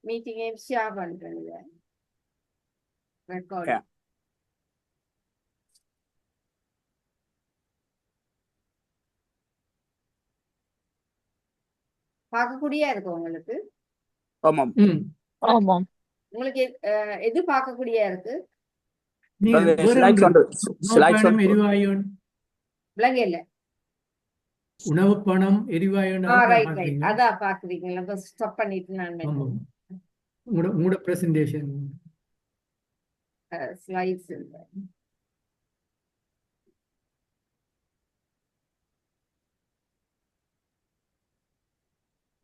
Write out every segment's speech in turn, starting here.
மீட்டிங்கையும் share பண்றேன் record. Yeah. பார்க்கக்கூடியா இருக்கும் உங்களுக்கு. ஆமாம். ஆமாம். உங்களுக்கு எது பார்க்கக்கூடியா இருக்கு? விலங்கு இல்ல. உணவு பணம் எரிவாயு அதான் பாக்குறீங்களா? ஸ்டாப் பண்ணிட்டு நான் உங்களோட பிரசன்டேஷன் ஸ்லைட்ஸ் இல்ல.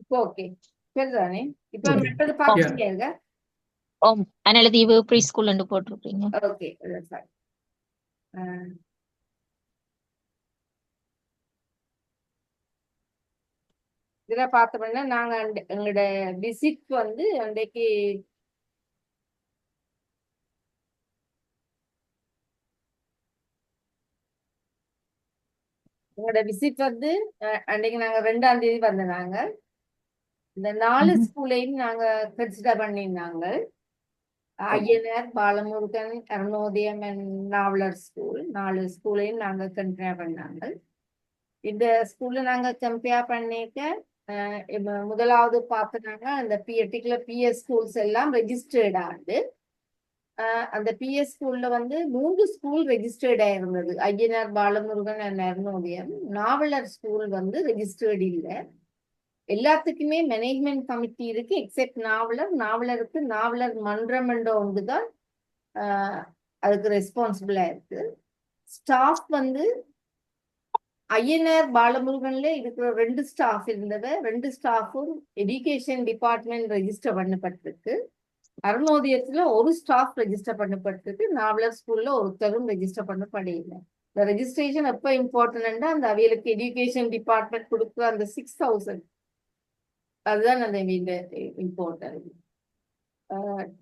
இப்போ ஓகே சரிதானே? இப்போ மற்றது பாக்குறீங்க. அனலதீவு ப்ரீ ஸ்கூல் ன்னு போட்டுருக்கீங்க. Okay that's fine. இதுல பார்த்தோம்னா நாங்க எங்களோட விசிட் வந்து அன்றைக்கு எங்களோட விசிட் வந்து அன்றைக்கு நாங்க 2ஆம் தேதி வந்தாங்க. இந்த 4 ஸ்கூலையும் நாங்க கன்சிடர் பண்ணியிருந்தாங்க. ஐயனார், பாலமுருகன், அருணோதயம் அண்ட் நாவலர் ஸ்கூல் 4 ஸ்கூலையும் நாங்க கன்சிடர் பண்ணாங்க. இந்த ஸ்கூல்ல நாங்க கம்பேர் பண்ணிக்க முதலாவது பார்த்தோம்னாங்க அந்த பர்டிகுலர் பிஎஸ் ஸ்கூல்ஸ் எல்லாம் ரெஜிஸ்டர்ட் ஆகுது. அந்த பிஎஸ் ஸ்கூல்ல வந்து 3 ஸ்கூல் ரெஜிஸ்டர்ட் ஆயிருந்தது. ஐயனார், பாலமுருகன் அண்ட் அருணோதயம். நாவலர் ஸ்கூல் வந்து ரெஜிஸ்டர்டு இல்லை. எல்லாத்துக்குமே மேனேஜ்மெண்ட் கமிட்டி இருக்கு எக்ஸெப்ட் நாவலருக்கு நாவலர் மன்றம் என்ற ஒன்றுதான் அதுக்கு ரெஸ்பான்சிபிளா இருக்கு. ஸ்டாஃப் வந்து ஐயனார், பாலமுருகன்ல இருக்கிற 2 ஸ்டாஃப் இருந்தவ. 2 ஸ்டாஃபும் எஜுகேஷன் டிபார்ட்மெண்ட் ரெஜிஸ்டர் பண்ணப்பட்டிருக்கு. அருணோதயத்துல ஒரு ஸ்டாஃப் ரெஜிஸ்டர் பண்ணப்பட்டிருக்கு. நாவலர் ஸ்கூல்ல ஒருத்தரும் ரெஜிஸ்டர் பண்ணப்படையில. இந்த ரெஜிஸ்ட்ரேஷன் எப்ப இம்பார்ட்டன்டா அந்த அவைகளுக்கு எஜுகேஷன் டிபார்ட்மெண்ட் கொடுக்குற அந்த 6000 அதுதான் அந்த இம்பார்ட்டன்ட்.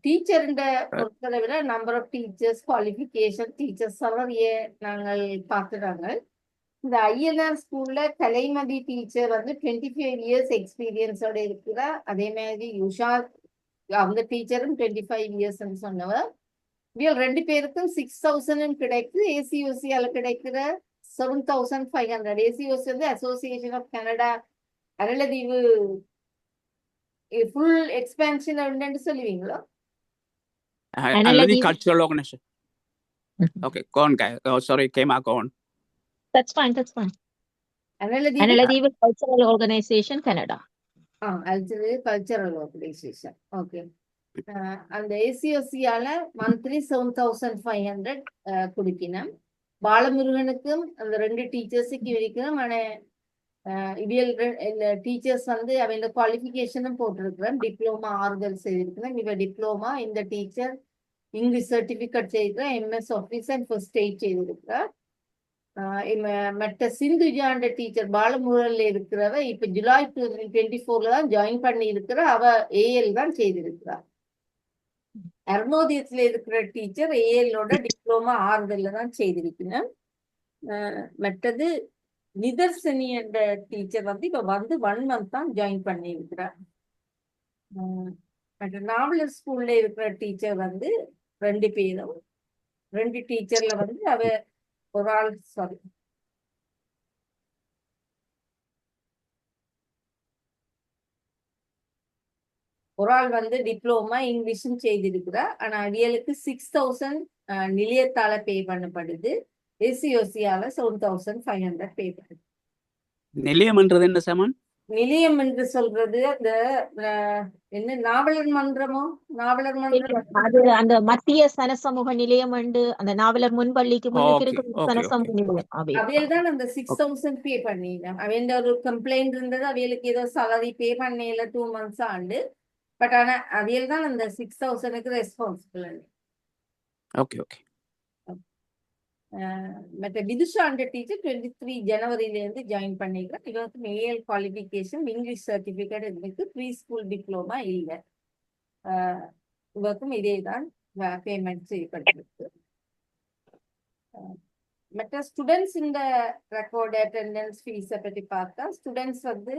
டீச்சர்ன்ற பொறுத்ததை விட number of teachers, qualification, teachers சலரியை நாங்கள் பார்த்துட்டாங்க. இந்த ஐஎன்ஆர் ஸ்கூல்ல கலைமதி டீச்சர் வந்து 25 இயர்ஸ் எக்ஸ்பீரியன்ஸோட இருக்கிறா. அதே மாதிரி உஷா அந்த டீச்சரும் 25 இயர்ஸ் சொன்னவர். இவங்க 2 பேருக்கும் 6000 கிடைக்குது. ஏசிஓசியால கிடைக்கிற 7500. ஏசிஓசி வந்து அசோசியேஷன் ஆஃப் கனடா அனலதீவு ஃபுல் எக்ஸ்பேன்ஷன் என்னன்னு சொல்லுவீங்களா? Another cultural organization. Okay, go on, guys. Oh, sorry, came out on. That's fine. Analadeevu Cultural Organization, Canada. Cultural Organization. Okay. அந்த ஏசிஓசியால மந்த்லி 7500 கொடுக்கணும். பாலமுருகனுக்கும் அந்த 2 டீச்சர்ஸுக்கு இருக்கணும். இவியல் டீச்சர்ஸ் வந்து அவங்க குவாலிஃபிகேஷனும் போட்டிருக்கிறேன். டிப்ளமா ஆறுதல் செய்திருக்கிறேன். இவ டிப்ளமா, இந்த டீச்சர் இங்கிலீஷ் சர்டிபிகேட் செய்திருக்கிறேன். MS office and first eight செய்திருக்கிறேன். மற்ற சிந்துஜாண்ட டீச்சர் பாலமுருகன்ல இருக்கிறவ இப்ப ஜூலை 2024 தான் ஜாயின் பண்ணி இருக்கிற. அவ ஏஎல் தான் செய்திருக்கிறார். அருணோதயத்துல இருக்கிற டீச்சர் ஏஎல்லோட டிப்ளமா ஆறுதல்ல தான் செய்திருக்கிறேன். மற்றது நிதர்சனி என்ற டீச்சர் வந்து இப்ப வந்து 1 மந்த் தான் ஜாயின் பண்ணி இருக்கிறார். மற்ற நாவலர் ஸ்கூல்ல இருக்கிற டீச்சர் வந்து 2 பேரும். 2 டீச்சர்ல வந்து அவ ஒரு ஆள் வந்து டிப்ளமா இங்கிலீஷும் செய்திருக்கிறா. ஆனா அவியலுக்கு 6000 நிலையத்தால பே பண்ணப்படுது. ஏசிஓசியால 7500 பே பண்ணுது. நிலையம் என்றது என்ன சமன்? நிலையம் என்று சொல்றது அந்த என்ன நாவலர் மன்றமோ? நாவலர் மன்றம் அது அந்த மத்திய சனசமூக நிலையம் என்று அந்த நாவலர் முன்பள்ளிக்கு முன்னுக்கு இருக்கிற சனசமூக நிலையம். அவையில் தான் அந்த 6000 பே பண்ணிடலாம். அவையில் ஒரு கம்ப்ளைண்ட் இருந்தது. அவைகளுக்கு ஏதோ salary பே பண்ணல 2 months ஆண்டு. பட் ஆனா அவையில் தான் அந்த 6000க்கு ரெஸ்பான்சிபிள். Okay okay. மற்ற விதுஷாண்ட டீச்சர் 23 ஜனவரியில இருந்து ஜாயின் பண்ணிக்கிறேன். இவருக்கு மேல் குவாலிஃபிகேஷன் இங்கிலீஷ் சர்டிபிகேட் இருக்கு. ப்ரீ ஸ்கூல் டிப்ளமா இல்லை. இவருக்கும் இதே தான் பேமெண்ட் செய்யப்பட்டிருக்கு. மற்ற ஸ்டூடெண்ட்ஸ் இந்த ரெக்கார்டு அட்டெண்டன்ஸ் ஃபீஸை பற்றி பார்த்தா ஸ்டூடெண்ட்ஸ் வந்து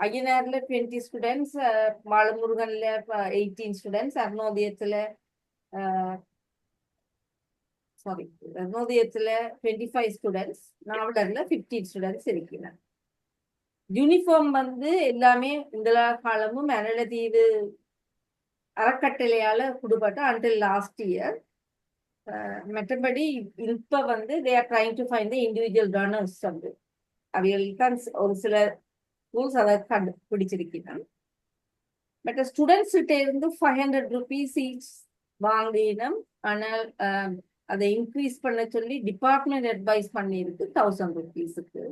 ஐயனார்ல 20 ஸ்டூடெண்ட்ஸ், பாலமுருகன்ல 18 ஸ்டூடெண்ட்ஸ், அருணோதயத்துல 25 ஸ்டூடெண்ட்ஸ், நாவலர்ல 15 ஸ்டூடெண்ட்ஸ் இருக்கிறார். யூனிஃபார்ம் வந்து எல்லாமே இந்த காலமும் மரளதீவு அறக்கட்டளையால கொடுப்பட்ட அன்டில் லாஸ்ட் இயர். மற்றபடி இப்ப வந்து they are trying to find the individual donors. வந்து அவைகளுக்கு ஒரு சில ரூல்ஸ் அதை கண்டுபிடிச்சிருக்கிறான். பட் ஸ்டூடெண்ட்ஸ் கிட்ட இருந்து 500 rupees ஈச் வாங்கினோம். ஆனால் அதை இன்க்ரீஸ் பண்ண சொல்லி டிபார்ட்மெண்ட் அட்வைஸ் பண்ணியிருக்கு 1000 rupeesக்கு.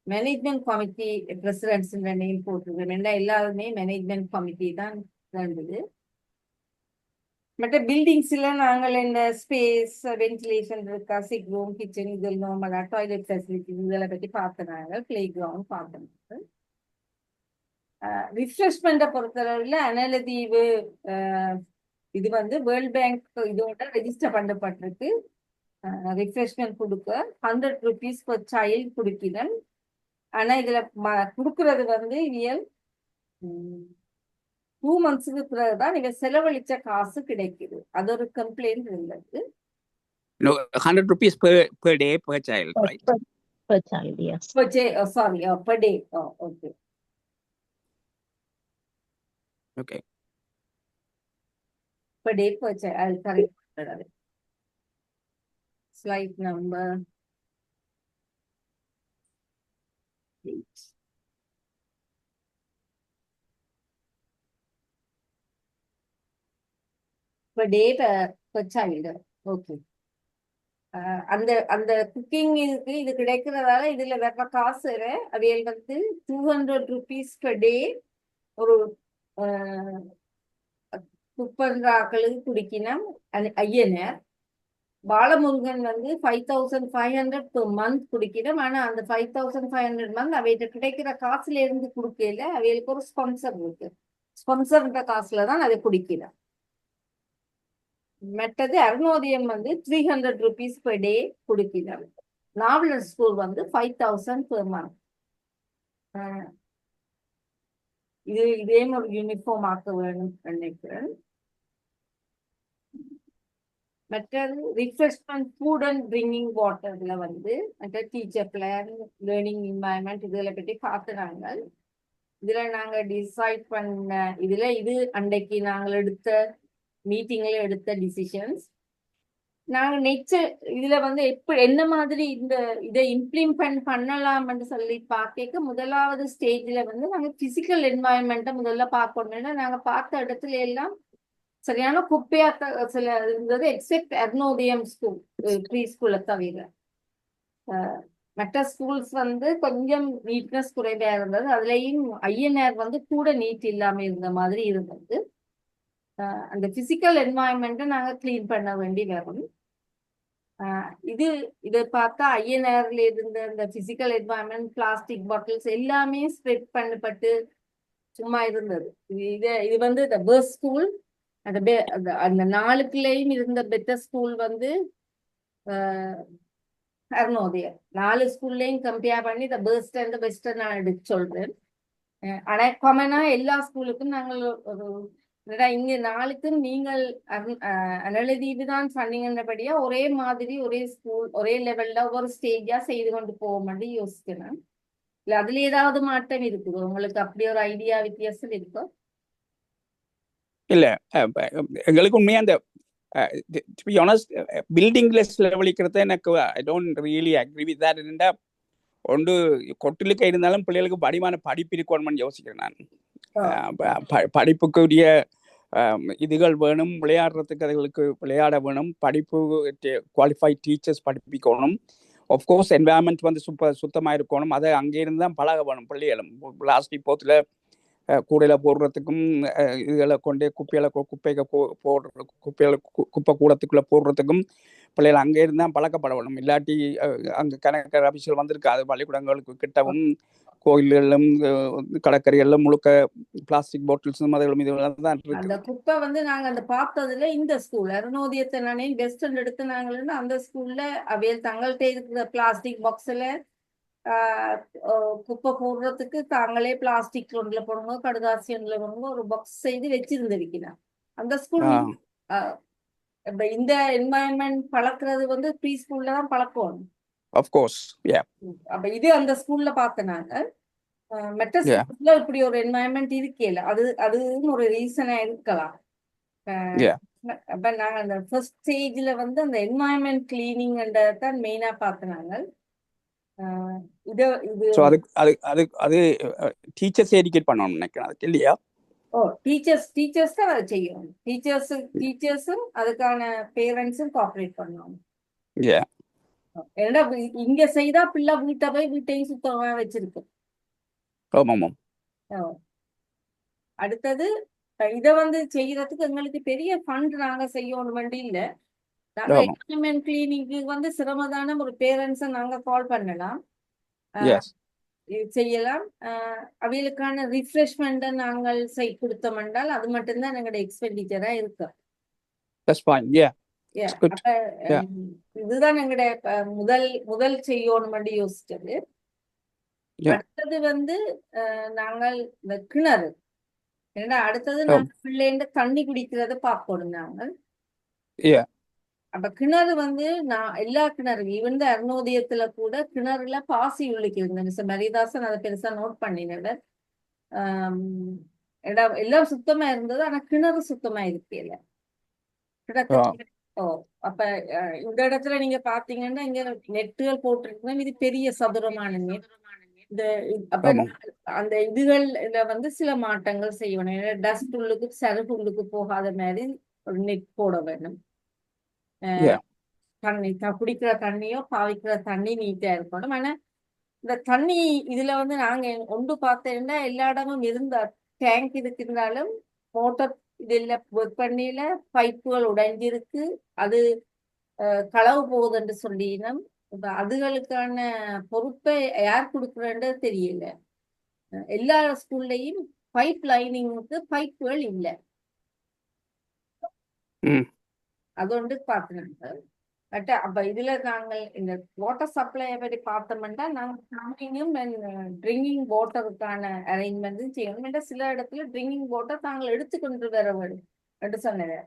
மேனேஜ்மெண்ட் கமிட்டி பிரசிடென்ட்ஸ் நேம் போட்டிருக்கு. எல்லாருமே மேனேஜ்மெண்ட் கமிட்டி தான் இருந்தது. மற்ற பில்டிங்ஸ்ல நாங்கள் இந்த ஸ்பேஸ் வென்டிலேஷன் இருக்கா, சிக் ரூம், கிச்சன், இதெல்லாம் டாய்லெட் ஃபெசிலிட்டி இதெல்லாம் பற்றி பார்த்தனாங்க. Play ground பார்த்தனாங்க. ரிஃப்ரெஷ்மெண்ட்டை பொறுத்தளவில் அனலதீவு இது வந்து வேர்ல்ட் பேங்க் இதோட ரெஜிஸ்டர் பண்ணப்பட்டிருக்கு. ரிஃப்ரெஷ்மெண்ட் கொடுக்க 100 rupees per child கொடுக்கிறேன். ஆனா இதுல கொடுக்கறது வந்து ரியல் 2 monthsக்கு பிறகுதான் நீங்க செலவழிச்ச காசு கிடைக்குது. அது ஒரு கம்ப்ளைண்ட் இருந்தது. No, 100 rupees per day per child, right? Per child, yes. Per day. Oh, okay. Okay. Per day per child. I'll correct that. Slide number 8. Per day per child. Okay. அந்த cooking இது கிடைக்கிறதால இதுல வேற காசு அவையில் வந்து 200 rupees per day ஒரு குப்பன்றாக்களுக்கு குடிக்கணும். ஐயனர் பாலமுருகன் வந்து 5500 per month குடிக்கணும். ஆனா அந்த 5500 month அவைகிட்ட கிடைக்கிற காசுல இருந்து குடுக்கல. அவைகளுக்கு ஒரு ஸ்பான்சர் இருக்கு. ஸ்பான்சர்ன்ற காசுல தான் அதை குடிக்கணும். மற்றது அருணோதயம் வந்து 300 rupees per day குடுக்கணும். நாவலர் ஸ்கூல் வந்து 5000 per month. இதே ஒரு யூனிஃபார்ம் ஆக்க வேணும் நினைக்கிறேன். மற்றது ரிஃப்ரெஷ்மெண்ட், ஃபுட் அண்ட் ட்ரிங்கிங் வாட்டர்ல வந்து மற்ற டீச்சர் பிளான், லேர்னிங் என்வாயன்மெண்ட் இதில் பற்றி பார்த்துனாங்க. இதுல நாங்க டிசைட் பண்ண இது அன்றைக்கு நாங்கள் எடுத்த மீட்டிங்ல எடுத்த டிசிஷன்ஸ். நாங்க நெக்ஸ்ட் இதுல வந்து என்ன மாதிரி இதை இம்ப்ளிமெண்ட் பண்ணலாம்னு சொல்லி பார்க்க முதலாவது ஸ்டேஜ்ல வந்து நாங்க பிசிக்கல் என்வாயன்மெண்ட்டை முதல்ல பார்க்கணும்னா நாங்க பார்த்த இடத்துல எல்லாம் சரியான குப்பையா சில இருந்தது. எக்ஸெப்ட் அருணோதயம் ஸ்கூல் ப்ரீ ஸ்கூலை தவிர மற்ற ஸ்கூல்ஸ் வந்து கொஞ்சம் நீட்னஸ் குறைவா இருந்தது. அதுலயும் ஐயனார் வந்து கூட நீட் இல்லாம இருந்த மாதிரி இருந்தது. அந்த பிசிக்கல் என்வாயன்மெண்ட்டை நாங்க கிளீன் பண்ண வேண்டி வரும். இதை பார்த்தா ஐயனார்ல இருந்த இந்த பிசிக்கல் என்வாயன்மெண்ட், பிளாஸ்டிக் பாட்டில்ஸ் எல்லாமே ஸ்ப்ரெட் பண்ணப்பட்டு சும்மா இருந்தது. இது வந்து இந்த பெஸ்ட் ஸ்கூல். அந்த 4 இருந்த பெட்டர் ஸ்கூல் வந்து அருணோதயம். 4 ஸ்கூல்லையும் கம்பேர் பண்ணி இந்த பெஸ்ட் அண்ட் பெஸ்ட் நான் எடுத்து சொல்றேன். ஆனா காமனா எல்லா ஸ்கூலுக்கும் நாங்கள் இங்க 4க்கும் நீங்கள் அனலதீவு தான் சொன்னீங்கன்றபடியா ஒரே மாதிரி ஒரே ஸ்கூல் ஒரே லெவல்ல ஒவ்வொரு ஸ்டேஜா செய்து கொண்டு போவோம்னு யோசிக்கிறேன். இல்ல அதுல ஏதாவது மாற்றம் இருக்குது உங்களுக்கு? அப்படி ஒரு ஐடியா வித்தியாசம் இருக்கோ? இல்ல எங்களுக்கு உண்மையா அந்த to be honest பில்டிங்ல செலவழிக்கிறது எனக்கு I don't really agree with that. என்னடா ஒன்று கொட்டிலுக்கு இருந்தாலும் பிள்ளைகளுக்கு படிப்பு இருக்கணும்னு யோசிக்கிறேன் நான். படிப்புக்குரிய இதுகள் வேணும், விளையாடுறதுக்கு அதுகளுக்கு விளையாட வேணும், படிப்பு குவாலிஃபைட் டீச்சர்ஸ் படிப்பிக்கணும். ஆஃப்கோர்ஸ் என்வாயன்மெண்ட் வந்து சுத்தமாக இருக்கணும். அதை அங்கேருந்து தான் பழக வேணும் பிள்ளைகளும். பிளாஸ்டிக் போத்தில் கூடையில் போடுறதுக்கும் இதுகளை கொண்டே குப்பை கூடத்துக்குள்ளே போடுறதுக்கும் பிள்ளைகள் அங்கே இருந்து தான் பழக்கப்பட வேணும். இல்லாட்டி அங்கே கணக்கு ஆஃபீஸில் வந்திருக்காது. பள்ளிக்கூடங்களுக்கு கிட்டவும் கோயில்களும் கடற்கரைகளிலும் முழுக்க பிளாஸ்டிக் பாட்டில்ஸ் மதங்களும் இதெல்லாம் தான் இருக்கு. அந்த குப்பை வந்து நாங்க அந்த பார்த்ததுல இந்த ஸ்கூல் அருணோதயத்தை நானே பெஸ்ட் எடுத்து நாங்கள் அந்த ஸ்கூல்ல அவையில் தங்கள்கிட்ட இருக்கிற பிளாஸ்டிக் பாக்ஸ்ல குப்பை போடுறதுக்கு தாங்களே பிளாஸ்டிக் ஒன்றில் போடுங்க, கடுதாசி ஒன்றில் போடுங்க, ஒரு பாக்ஸ் செய்து வச்சிருந்திருக்கிறான். அந்த ஸ்கூல் இந்த என்வாயன்மெண்ட் பழக்கிறது வந்து ப்ரீ ஸ்கூல்ல தான் பழக்கணும். of course, yeah, அப்ப இது அந்த ஸ்கூல்ல பார்த்தனாங்க. மற்ற yeah, ஸ்கூல்ல இப்படி ஒரு என்வாயன்மெண்ட் இருக்கல. அதுவும் ஒரு ரீசனா இருக்கலாம். yeah. அப்ப நாங்க அந்த ஃபர்ஸ்ட் ஸ்டேஜ்ல வந்து அந்த என்வாயன்மெண்ட் கிளீனிங் தான் மெயினா பார்த்தனாங்க. இது ஸோ அது டீச்சர்ஸ் எடிகேட் பண்ணணும்னு நினைக்கிறேன், அதுக்கு இல்லையா? டீச்சர்ஸ் தான் அதை செய்யணும். டீச்சர்ஸும் அதுக்கான பேரண்ட்ஸும் கோஆப்ரேட் பண்ணணும். Yeah. ஏன்னா இங்க செய்தா பிள்ளை வீட்டையும் சுத்தமா வச்சிருக்கு. ஆமாம். அடுத்தது இத வந்து செய்யறதுக்கு எங்களுக்கு பெரிய ஃபண்ட் நாங்க செய்யணும் வேண்டி இல்ல. நாங்க என்வாயன்மெண்ட் கிளீனிங்க்கு வந்து சிரமதான ஒரு பேரண்ட்ஸை நாங்க கால் பண்ணலாம், செய்யலாம். அவைகளுக்கான ரிஃப்ரெஷ்மெண்ட் நாங்கள் கொடுத்தோம் என்றால் அது மட்டும்தான் எங்களோட எக்ஸ்பெண்டிச்சரா இருக்கு. இதுதான் எங்களுடைய முதல் செய்யணும் யோசிச்சது. அடுத்தது வந்து நாங்கள் இந்த கிணறு, ஏன்னா அடுத்தது நாங்கள் பிள்ளைங்க தண்ணி குடிக்கிறத பார்க்கணும் நாங்கள். அப்ப கிணறு வந்து நான் எல்லா கிணறு ஈவன் அருணோதயத்துல கூட கிணறுல பாசி உள்ளிக்கிறது. மிஸ்டர் மரிதாசன் அதை பெருசா நோட் பண்ணினவர். எல்லாம் சுத்தமா இருந்தது, ஆனா கிணறு சுத்தமா இருக்கல. அப்ப இந்த இடத்துல நீங்க பாத்தீங்கன்னா இங்க நெட்டுகள் போட்டிருக்கோம். இது பெரிய சதுரமான நெட். அப்ப அந்த இதுகள்ல வந்து சில மாற்றங்கள் செய்யணும். டஸ்ட் உள்ளுக்கு சருகு உள்ளுக்கு போகாத மாதிரி ஒரு நெட் போட வேணும். தண்ணி குடிக்கிற தண்ணியோ பாவிக்கிற தண்ணி நீட்டா இருக்கணும். ஆனா இந்த தண்ணி இதுல வந்து நாங்க ஒன்று பார்த்தேன்னா எல்லா இடமும் இருந்த டேங்க் இருந்தாலும் மோட்டர் இதுல ஒர்க் பண்ணியில பைப்புகள் உடைஞ்சிருக்கு, அது களவு போகுதுன்னு சொல்லினோம். அதுகளுக்கான பொறுப்பை யார் கொடுக்குறேன்னு தெரியல. எல்லா ஸ்கூல்லையும் பைப் லைனிங்க்கு பைப்புகள் இல்லை. அது ஒன்று பார்த்தோம். அப்ப இதுல நாங்கள் இந்த வாட்டர் சப்ளையை பற்றி பார்த்தோம்னா நாங்கள் ட்ரிங்கிங் வாட்டருக்கான அரேஞ்ச்மெண்ட்டும் செய்யணும். சில இடத்துல ட்ரிங்கிங் வாட்டர் நாங்கள் எடுத்துக்கொண்டு வர வேண்டும் என்று சொன்னேன்.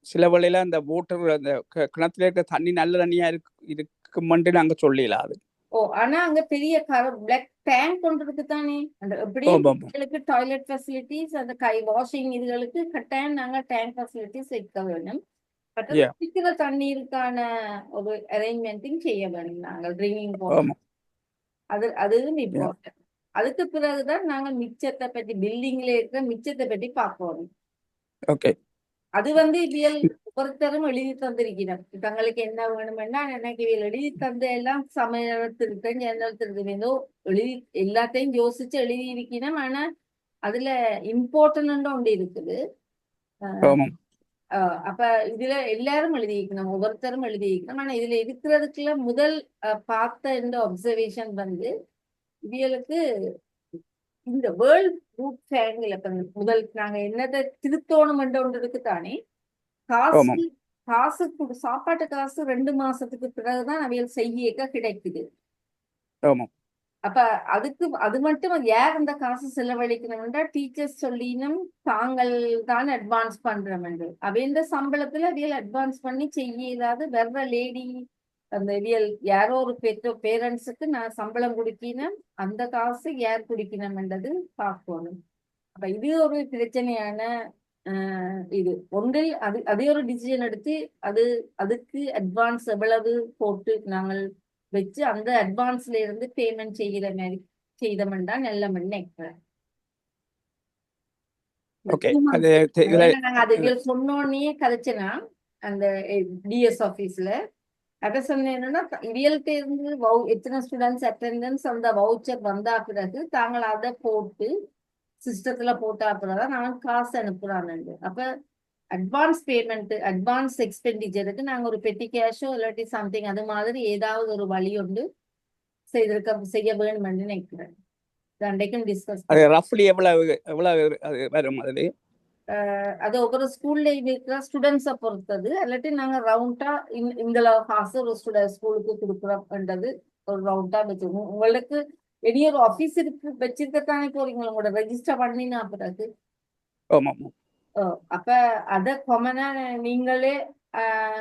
சில வழியில அந்த வாட்டர் அந்த கிணத்துல இருக்க தண்ணி நல்ல தண்ணியா இருக்குமென்று நாங்க சொல்லலாம் அது. ஆனா அங்க பெரிய பிளாக் டேங்க் கொண்டு இருக்கு தானே. அந்த எப்படி டாய்லெட் ஃபெசிலிட்டிஸ், அந்த கை வாஷிங் இதுகளுக்கு கட்டாயம் நாங்க டேங்க் ஃபெசிலிட்டிஸ் வைக்க வேண்டும். குடிக்கிற தண்ணீருக்கான ஒரு அரேஞ்ச்மெண்ட்டும் செய்ய வேண்டும் நாங்கள். ட்ரிங்கிங் வாட்டர் அதுவும் இம்பார்ட்டன்ட். அதுக்கு பிறகுதான் நாங்க மிச்சத்தை பற்றி பில்டிங்ல இருக்கிற மிச்சத்தை பற்றி பார்க்கணும். அது வந்து இவியல் ஒவ்வொருத்தரும் எழுதி தந்திருக்கிறோம். தங்களுக்கு என்ன வேணும்னா எனக்கு இவியல் எழுதி தந்த எல்லாம் சமையல் திருத்தம் ஜன்னல் திருத்தம் எழுதி எல்லாத்தையும் யோசிச்சு எழுதி இருக்கணும். ஆனா அதுல இம்பார்ட்டன்ட் ஒன்று இருக்குது. அப்ப இதுல எல்லாரும் எழுதிக்கணும், ஒவ்வொருத்தரும் எழுதிக்கணும். ஆனா இதுல இருக்கிறதுக்குள்ள முதல் பார்த்த இந்த அப்சர்வேஷன் வந்து இவியலுக்கு இந்த வேர்ல்ட் குரூப் ஃபேங்கில் முதல் நாங்க என்னதை திருத்தோணம் ஒன்றுக்கு தானே காசு சாப்பாட்டு காசு 2 மாசத்துக்கு பிறகுதான் அவியல் செய்ய கிடைக்குது. அப்ப அது மட்டும் யார் அந்த காசு செலவழிக்கணும்ன்றா டீச்சர்ஸ் சொல்லினும் தாங்கள் தான் அட்வான்ஸ் பண்றோம் என்று. அவையந்த சம்பளத்துல அவியல் அட்வான்ஸ் பண்ணி செய்யாத வர்ற லேடி அந்த இவியல் யாரோ ஒரு பேரண்ட்ஸுக்கு நான் சம்பளம் கொடுக்கணும், அந்த காசு யார் குடிக்கணும்ன்றது பார்க்கணும். அப்ப இது ஒரு பிரச்சனையான இது ஒன்றில் அதே ஒரு டிசிஷன் எடுத்து அதுக்கு அட்வான்ஸ் எவ்வளவு போட்டு நாங்கள் வச்சு அந்த அட்வான்ஸ்ல இருந்து பேமெண்ட் செய்கிற மாதிரி செய்தோம்னா நல்ல நினைக்கிறேன். அது சொன்னோன்னே கதைச்சேன்னா அந்த டிஎஸ் ஆபீஸ்ல அதை சொன்னேன்னா இவியல்கிட்ட இருந்து எத்தனை ஸ்டூடெண்ட்ஸ் அட்டெண்டன்ஸ் அந்த வவுச்சர் வந்தா பிறகு தாங்கள் அதை போட்டு சிஸ்டத்துல போட்டா பிறகுதான் நான் காசு அனுப்புறான்னு. அப்ப அட்வான்ஸ் பேமெண்ட் அட்வான்ஸ் எக்ஸ்பெண்டிச்சருக்கு நாங்க ஒரு பெட்டி கேஷோ இல்லாட்டி சம்திங் அது மாதிரி ஏதாவது ஒரு வழி ஒன்று செய்ய வேணும்னு நினைக்கிறேன். அன்றைக்கும் டிஸ்கஸ் ரஃப்லி எவ்வளவு வரும் அதுல அது ஒவ்வொரு ஸ்கூல்லையும் இருக்கிற ஸ்டூடெண்ட்ஸை பொறுத்தது. இல்லாட்டி நாங்க ரவுண்டா இந்த காசு ஒரு ஸ்கூலுக்கு கொடுக்குறோம்ன்றது ஒரு ரவுண்டா வச்சிருக்கோம். உங்களுக்கு வெளியே ஒரு ஆபீஸ் வச்சிருக்கத்தானே போறீங்க உங்களோட ரெஜிஸ்டர் பண்ணினா பிறகு. ஆமாம். அப்ப அத கொமனா நீங்களே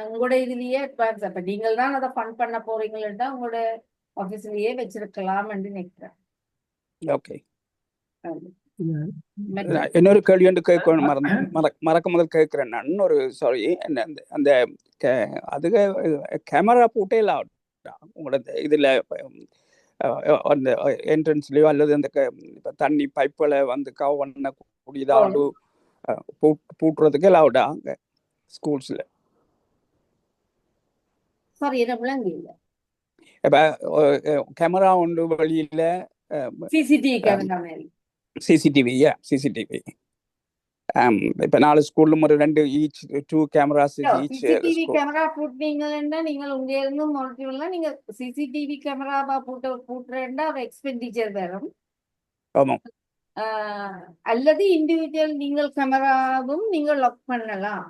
உங்களோட இதுலயே அட்வான்ஸ் அப்ப நீங்கள் தான் அதை ஃபண்ட் பண்ண போறீங்களா உங்களோட ஆபீஸ்லயே வச்சிருக்கலாம்னு நினைக்கிறேன். ஓகே. மற்ற இன்னொரு கேள்வி வந்து கேட்கணும் மறக்க முதல் கேட்கிறேன் நான். இன்னொரு சாரி, அந்த அதுக்கு கேமரா போட்டே இல்லை உங்களோட இதுல அந்த என்ட்ரன்ஸ்லயோ அல்லது அந்த தண்ணி பைப்பில் வந்து கவ் பண்ணக்கூடியதாவது பூட்டுறதுக்கு அலவுடா அங்க ஸ்கூல்ஸ்ல? சாரி, என்ன விளங்க இல்ல. இப்ப கேமரா ஒன்று வழியில சிசிடிவி கேமரா மாதிரி. சிசிடிவி இப்ப 4 ஸ்கூல்லும் ஒரு 2 கேமராஸ் ஈச். சிசிடிவி கேமரா போட்டீங்கன்னா நீங்கள் உங்க இருந்து மானிட்டர்லாம் நீங்க சிசிடிவி கேமராவா போட்டுறேன்னா அது எக்ஸ்பெண்டிச்சர் வரும். ஆமாம். அல்லது இண்டிவிஜுவல் நீங்கள் கேமராவும் நீங்கள் லாக் பண்ணலாம்.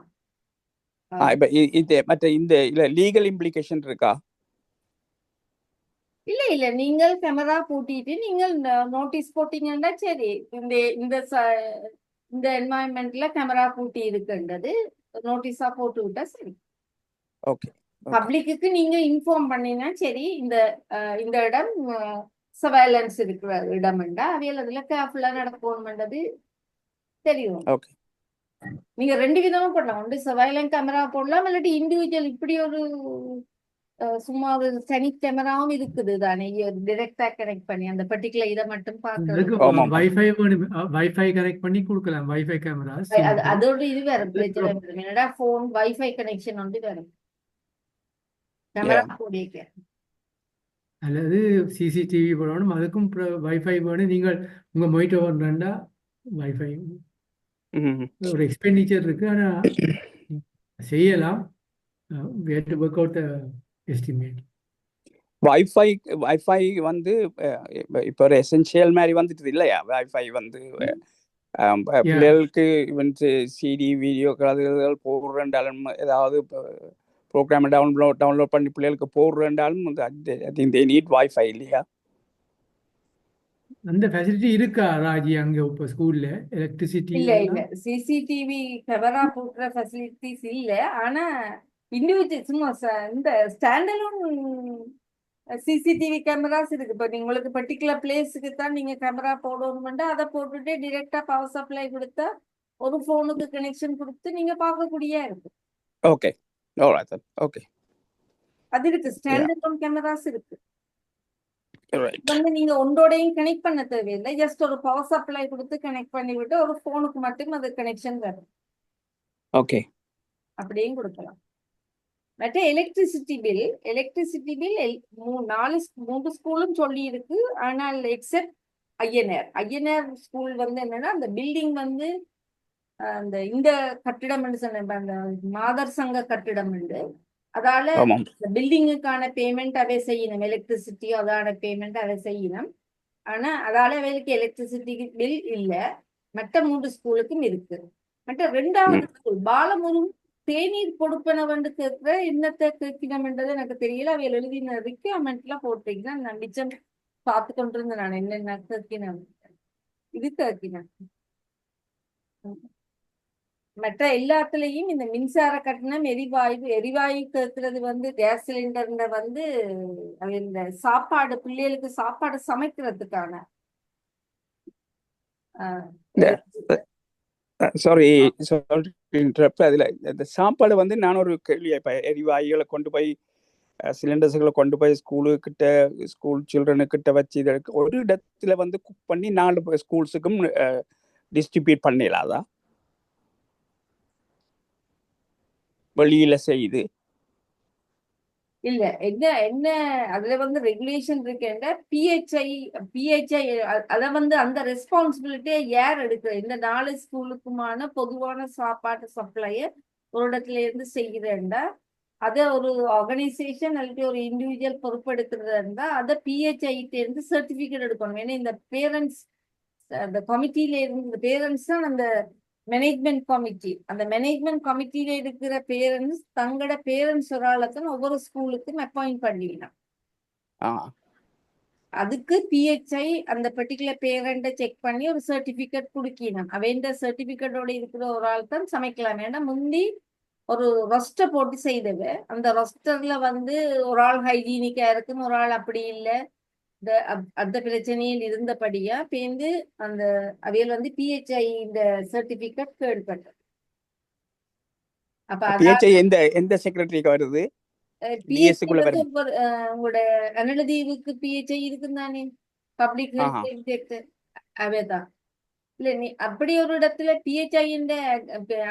இப்ப இது மற்ற இந்த இல்ல லீகல் இம்ப்ளிகேஷன் இருக்கா? இல்ல நீங்கள் கேமரா பூட்டிட்டு நீங்கள் நோட்டீஸ் போட்டீங்கன்னா சரி, இந்த என்வாயன்மெண்ட்ல கேமரா பூட்டி இருக்குன்றது நோட்டீஸா போட்டு விட்டா சரி. ஓகே. பப்ளிக்கு நீங்க இன்ஃபார்ம் பண்ணினா சரி, இந்த இடம் சர்வேலன்ஸ் இருக்கிற இடம்ண்டா அவையில் அதுல கேர்ஃபுல்லா நடக்கணும்ன்றது தெரியும். ஓகே. நீங்க 2 விதமா போடலாம். ஒன்று சர்வேலன்ஸ் கேமரா போடலாம், இல்லாட்டி இண்டிவிஜுவல் இப்படி ஒரு சும்மா ஒரு தனி கேமராவும் இருக்குது தானே, டைரக்டா கனெக்ட் பண்ணி அந்த பர்டிகுலர் இதை மட்டும் பார்க்கறது. வைஃபை கனெக்ட் பண்ணி கொடுக்கலாம். வைஃபை கேமரா அதோட இது வேற பிரச்சனை. என்னடா போன் வைஃபை கனெக்ஷன் வந்து வேற கேமரா போடிக்க அல்லது சிசிடிவி போடணும். அதுக்கும் வைஃபை வேணும். நீங்கள் உங்க மொய்ட்டு வேண்டா வைஃபை ஒரு எக்ஸ்பெண்டிச்சர் இருக்கு. ஆனா செய்யலாம். we have to work out the estimate. Wifi வந்து இப்போ ஒரு எசென்ஷியல் மாதிரி வந்துட்டு இல்லையா? வைஃபை வந்து பிள்ளைகளுக்கு வந்து சிடி வீடியோக்கள் அதுகள் போடுறேன்டாலும் ஏதாவது ப்ரோக்ராம் டவுன்லோட் பண்ணி பிள்ளைகளுக்கு போடுறேன்டாலும் I think they need WiFi இல்லையா? அந்த ஃபெசிலிட்டி இருக்கா ராஜி அங்க இப்ப ஸ்கூல்ல? எலக்ட்ரிசிட்டி இல்ல சிசிடிவி கேமரா போடுற ஃபெசிலிட்டிஸ் இல்ல. ஆனா இண்டிவிஜுவல் சும்மா இந்த ஸ்டாண்டலோன் சிசிடிவி கேமராஸ் இருக்கு. இப்போ உங்களுக்கு பர்டிகுலர் பிளேஸுக்கு தான் நீங்க கேமரா போடணும்னா அதை போட்டுட்டு டிரெக்டா பவர் சப்ளை கொடுத்தா ஒரு போனுக்கு கனெக்ஷன் கொடுத்து நீங்க பார்க்கக்கூடிய இருக்கு. ஓகே. ஓகே. அது இருக்கு, ஸ்டாண்டலோன் கேமராஸ் இருக்கு. Right. வந்து நீங்க ஒன்றோடையும் கனெக்ட் பண்ண தேவையில்லை. ஜஸ்ட் ஒரு பவர் சப்ளை கொடுத்து கனெக்ட் பண்ணி விட்டு ஒரு போனுக்கு மட்டும் அது கனெக்ஷன் வரும். ஓகே. அப்படியும் கொடுக்கலாம். மற்ற எலக்ட்ரிசிட்டி பில் 3 ஸ்கூலும் சொல்லி இருக்கு. ஆனால் எக்ஸெப்ட் ஐயனார் ஸ்கூல் வந்து என்னன்னா அந்த பில்டிங் வந்து அந்த இந்த கட்டிடம் சொன்ன அந்த மாதர் சங்க கட்டிடம் உண்டு. அதால பில்டிங்குக்கான பேமெண்ட் அவை செய்யணும். எலக்ட்ரிசிட்டியோ அதான பேமெண்ட் அதை செய்யணும். ஆனா அதால அவைகளுக்கு எலக்ட்ரிசிட்டி பில் இல்ல. மற்ற 3 ஸ்கூலுக்கும் இருக்கு. மற்ற 2வது ஸ்கூல் பாலமுரும் தேநீர் கொடுப்பனவன்று கேட்கிற என்னத்தை கேட்கணும்ன்றது எனக்கு தெரியல. அவையில் எழுதின ரிக்வயர்மெண்ட்ல போட்டீங்கன்னா நான் மிச்சம் பார்த்து கொண்டிருந்தேன். நான் என்னென்ன கேட்கணும் இது கேட்கினேன். மற்ற எல்லாத்துலயும் இந்த மின்சார கட்டணம், எரிவாயு கேட்கறது வந்து கேஸ் சிலிண்டர்ல வந்து இந்த சாப்பாடு பிள்ளைகளுக்கு சாப்பாடு சமைக்கிறதுக்கான சாரி அதுல இந்த சாப்பாடு வந்து நான் ஒரு கேள்வி, இப்ப எரிவாயுகளை கொண்டு போய் சிலிண்டர்ஸ்களை கொண்டு போய் ஸ்கூல் சில்ட்ரனுக்கிட்ட வச்சு இதற்கு ஒரு இடத்துல வந்து குக் பண்ணி 4 ஸ்கூல்ஸுக்கும் டிஸ்ட்ரிபியூட் பண்ணிடலாதா? வெளியில செய்து இல்ல என்ன அதுல வந்து ரெகுலேஷன் இருக்குன்ற பிஹெச்ஐ அத வந்து அந்த ரெஸ்பான்சிபிலிட்டியை யார் எடுக்கிற? இந்த 4 ஸ்கூலுக்குமான பொதுவான சாப்பாட்டு சப்ளைய ஒரு இடத்துல இருந்து செய்கிறேன்டா அதை ஒரு ஆர்கனைசேஷன் அல்லது ஒரு இண்டிவிஜுவல் பொறுப்பெடுக்கிறதா இருந்தா அதை பிஹெச்ஐட்ட இருந்து சர்டிபிகேட் எடுக்கணும். ஏன்னா இந்த பேரண்ட்ஸ் அந்த கமிட்டியில இருந்து இந்த பேரண்ட்ஸ் தான் அந்த மேனேஜ்மெண்ட் கமிட்டி. அந்த மேனேஜ்மெண்ட் கமிட்டியில இருக்கிற பேரண்ட்ஸ் தங்களோட பேரண்ட்ஸ் ஒரு ஆளத்தான் ஒவ்வொரு ஸ்கூலுக்கும் அப்பாயிண்ட் பண்ணிடலாம். அதுக்கு பிஹெச்ஐ அந்த பர்டிகுலர் பேரண்ட செக் பண்ணி ஒரு சர்டிபிகேட் கொடுக்கணும். அவன் சர்டிபிகேட்டோட இருக்கிற ஒரு ஆள் தான் சமைக்கலாம். ஏன்னா முந்தி ஒரு ரொஸ்டர் போட்டு செய்தவ, அந்த ரொஸ்டர்ல வந்து ஒரு ஆள் ஹைஜீனிக்கா இருக்கும், ஒரு ஆள் அப்படி இல்லை. அந்த பிரச்சனையில் இருந்தபடியா பேருந்து அந்த அவையில் வந்து பிஹெச்ஐ இந்த சர்டிபிகேட் கேள்விப்பட்ட. அப்ப பிஹெச்ஐ எந்த செக்ரட்டரிக்கு வருது? பிஹெச்ஐ உங்களோட அனலதீவுக்கு பிஹெச்ஐ இருக்குந்தானே, பப்ளிக் ஹெல்த் எக்ஸெக்டர் அவைதான். இல்ல நீ அப்படி ஒரு இடத்துல பிஹெச்ஐ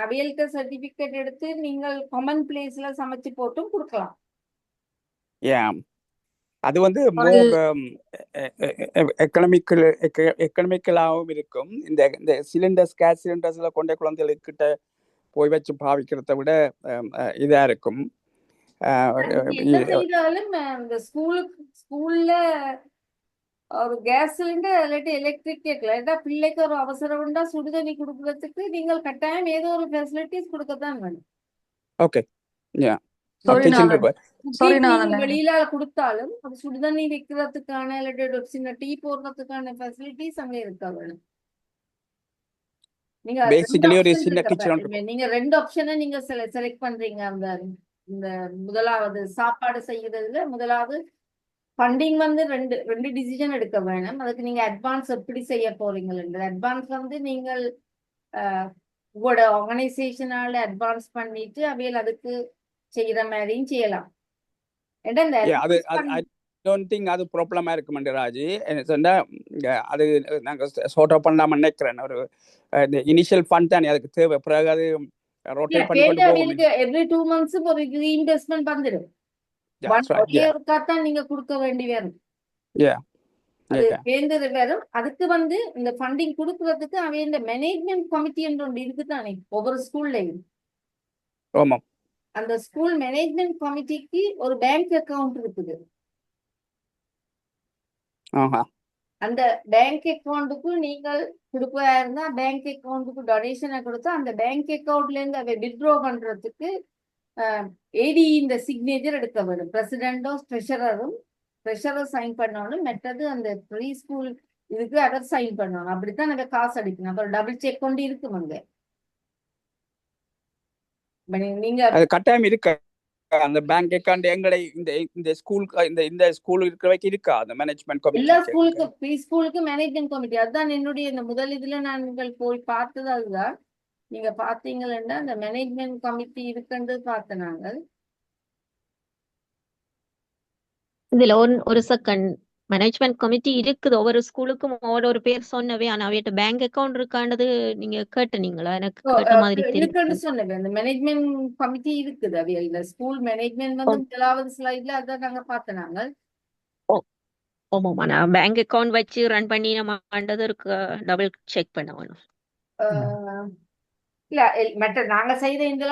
அவையல்கிட்ட சர்டிபிகேட் எடுத்து நீங்கள் காமன் பிளேஸ்ல சமைச்சு போட்டும் கொடுக்கலாம். அது வந்து எக்கனாமிக்கலாகவும் இருக்கும். இந்த சிலிண்டர்ஸ், கேஸ் சிலிண்டர்ஸ்ல கொண்ட குழந்தைகளுக்கிட்ட போய் வச்சு பாவிக்கிறத விட இதா இருக்கும். என்ன செய்தாலும் இந்த ஸ்கூல்ல ஒரு கேஸ் சிலிண்டர் இல்லாட்டி எலக்ட்ரிக் கேட்கல, பிள்ளைக்கு ஒரு அவசரம் உண்டா சுடுதண்ணி கொடுக்கறதுக்கு நீங்கள் கட்டாயம் ஏதோ ஒரு ஃபெசிலிட்டிஸ் கொடுக்கத்தான் வேணும். ஓகே, வெளியில கொடுத்தாலும் அது சுடுதண்ணி வைக்கிறதுக்கான இல்லாட்டி சின்ன டீ போடுறதுக்கான ஃபெசிலிட்டிஸ் அங்க இருக்க வேணும். நீங்க ரெண்டு ஆப்ஷனை நீங்க செலக்ட் பண்றீங்க. அந்த இந்த முதலாவது சாப்பாடு செய்யறதுல முதலாவது ஃபண்டிங் வந்து ரெண்டு டிசிஷன் எடுக்க வேணும். அதுக்கு நீங்க அட்வான்ஸ் எப்படி செய்ய போறீங்க? அட்வான்ஸ் வந்து நீங்கள் உங்களோட ஆர்கனைசேஷனால அட்வான்ஸ் பண்ணிட்டு அவையில் அதுக்கு செய்யற மாதிரியும் செய்யலாம். அது ப்ராப்ளமா இருக்கு மண்டராஜி. சொன்னா அது நாங்க சார்ட் அவுட் பண்ணலாம்னு நினைக்கிறேன். ஒரு இனிஷியல் ஃபண்ட் தானே அதுக்கு தேவை. பிறகு அது ரொட்டேட் பண்ணி கொண்டு போகும். எவ்ரி 2 months ஒரு ரீஇன்வெஸ்ட்மென்ட் வந்துடும். நீங்க கொடுக்க வேண்டி வரும். வரும். அதுக்கு வந்து இந்த ஃபண்டிங் கொடுக்கறதுக்கு அவன் இந்த மேனேஜ்மெண்ட் கமிட்டி என்று ஒன்று இருக்குதானே ஒவ்வொரு ஸ்கூல்லையும். அந்த ஸ்கூல் மேனேஜ்மெண்ட் கமிட்டிக்கு ஒரு பேங்க் அக்கவுண்ட் இருக்குது. அந்த பேங்க் அக்கவுண்ட்டுக்கு நீங்கள் கொடுப்பதா இருந்தா பேங்க் அக்கவுண்ட்டுக்கு டொனேஷனை கொடுத்தா அந்த பேங்க் அக்கவுண்ட்ல இருந்து அதை வித்ட்ரா பண்றதுக்கு ஏடி இந்த சிக்னேச்சர் எடுக்க வேணும். பிரசிடென்டோ ட்ரெஷரரும் சைன் பண்ணணும். மற்றது அந்த ப்ரீ ஸ்கூல் இதுக்கு அதை சைன் பண்ணணும். அப்படித்தான் நாங்க காசு அடிக்கணும். அப்புறம் டபுள் செக் கொண்டு இருக்கும். அங்க நீங்க கட்டாயம் இருக்கு. அந்த பேங்க் அக்கவுண்ட் எங்களை இந்த ஸ்கூல் இருக்கிறவைக்கு இருக்கா அந்த மேனேஜ்மெண்ட் கமிட்டி? எல்லா ஸ்கூலுக்கு ப்ரீ ஸ்கூலுக்கு மேனேஜ்மெண்ட் கமிட்டி. அதுதான் என்னுடைய இந்த முதல் இதுல நாங்கள் போய் பார்த்தது. அதுதான் நீங்க பாத்தீங்கன்னா அந்த மேனேஜ்மெண்ட் கமிட்டி இருக்குன்னு பார்த்த நாங்கள். இதுல ஒரு செகண்ட் மேனேஜ்மெண்ட் கமிட்டி இருக்குது. ஒவ்வொரு ஸ்கூலுக்கும் ஒவ்வொரு பேர் சொன்னவே. ஆனா அவையிட்ட பேங்க் அக்கவுண்ட் இருக்கானது நீங்க கேட்டீங்களா? எனக்கு கேட்ட மாதிரி இருக்குன்னு சொன்னேன். அந்த மேனேஜ்மெண்ட் கமிட்டி இருக்குது. அவையில ஸ்கூல் மேனேஜ்மெண்ட் வந்து முதலாவது ஸ்லைட்ல அதான் நாங்க பார்த்தனாங்க. ஆமாமா, நான் பேங்க் அக்கவுண்ட் வச்சு ரன் பண்ணி நம்ம இருக்கு டபுள் செக் பண்ணணும். இல்ல மற்ற நாங்க செய்த இந்த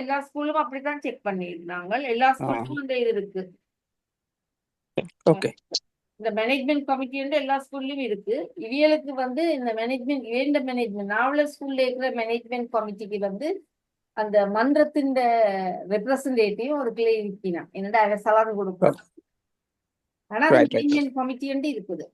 எல்லா ஸ்கூலும் அப்படித்தான் செக் பண்ணிருந்தாங்க. எல்லா ஸ்கூலுக்கும் அந்த இது இருக்கு. இந்த மேனேஜ்மெண்ட் கமிட்டி வந்து எல்லா ஸ்கூல்லயும் இருக்கு. இவியலுக்கு வந்து இந்த மேனேஜ்மெண்ட் நாவலர் ஸ்கூல்ல இருக்கிற மேனேஜ்மெண்ட் கமிட்டிக்கு வந்து அந்த மன்றத்தின் ரெப்ரசன்டேட்டிவ் ஒரு கிளை இருக்கினா என்னடா அதை சலான் கொடுப்போம். ஆனா மேனேஜ்மெண்ட் கமிட்டி வந்து இருக்குது.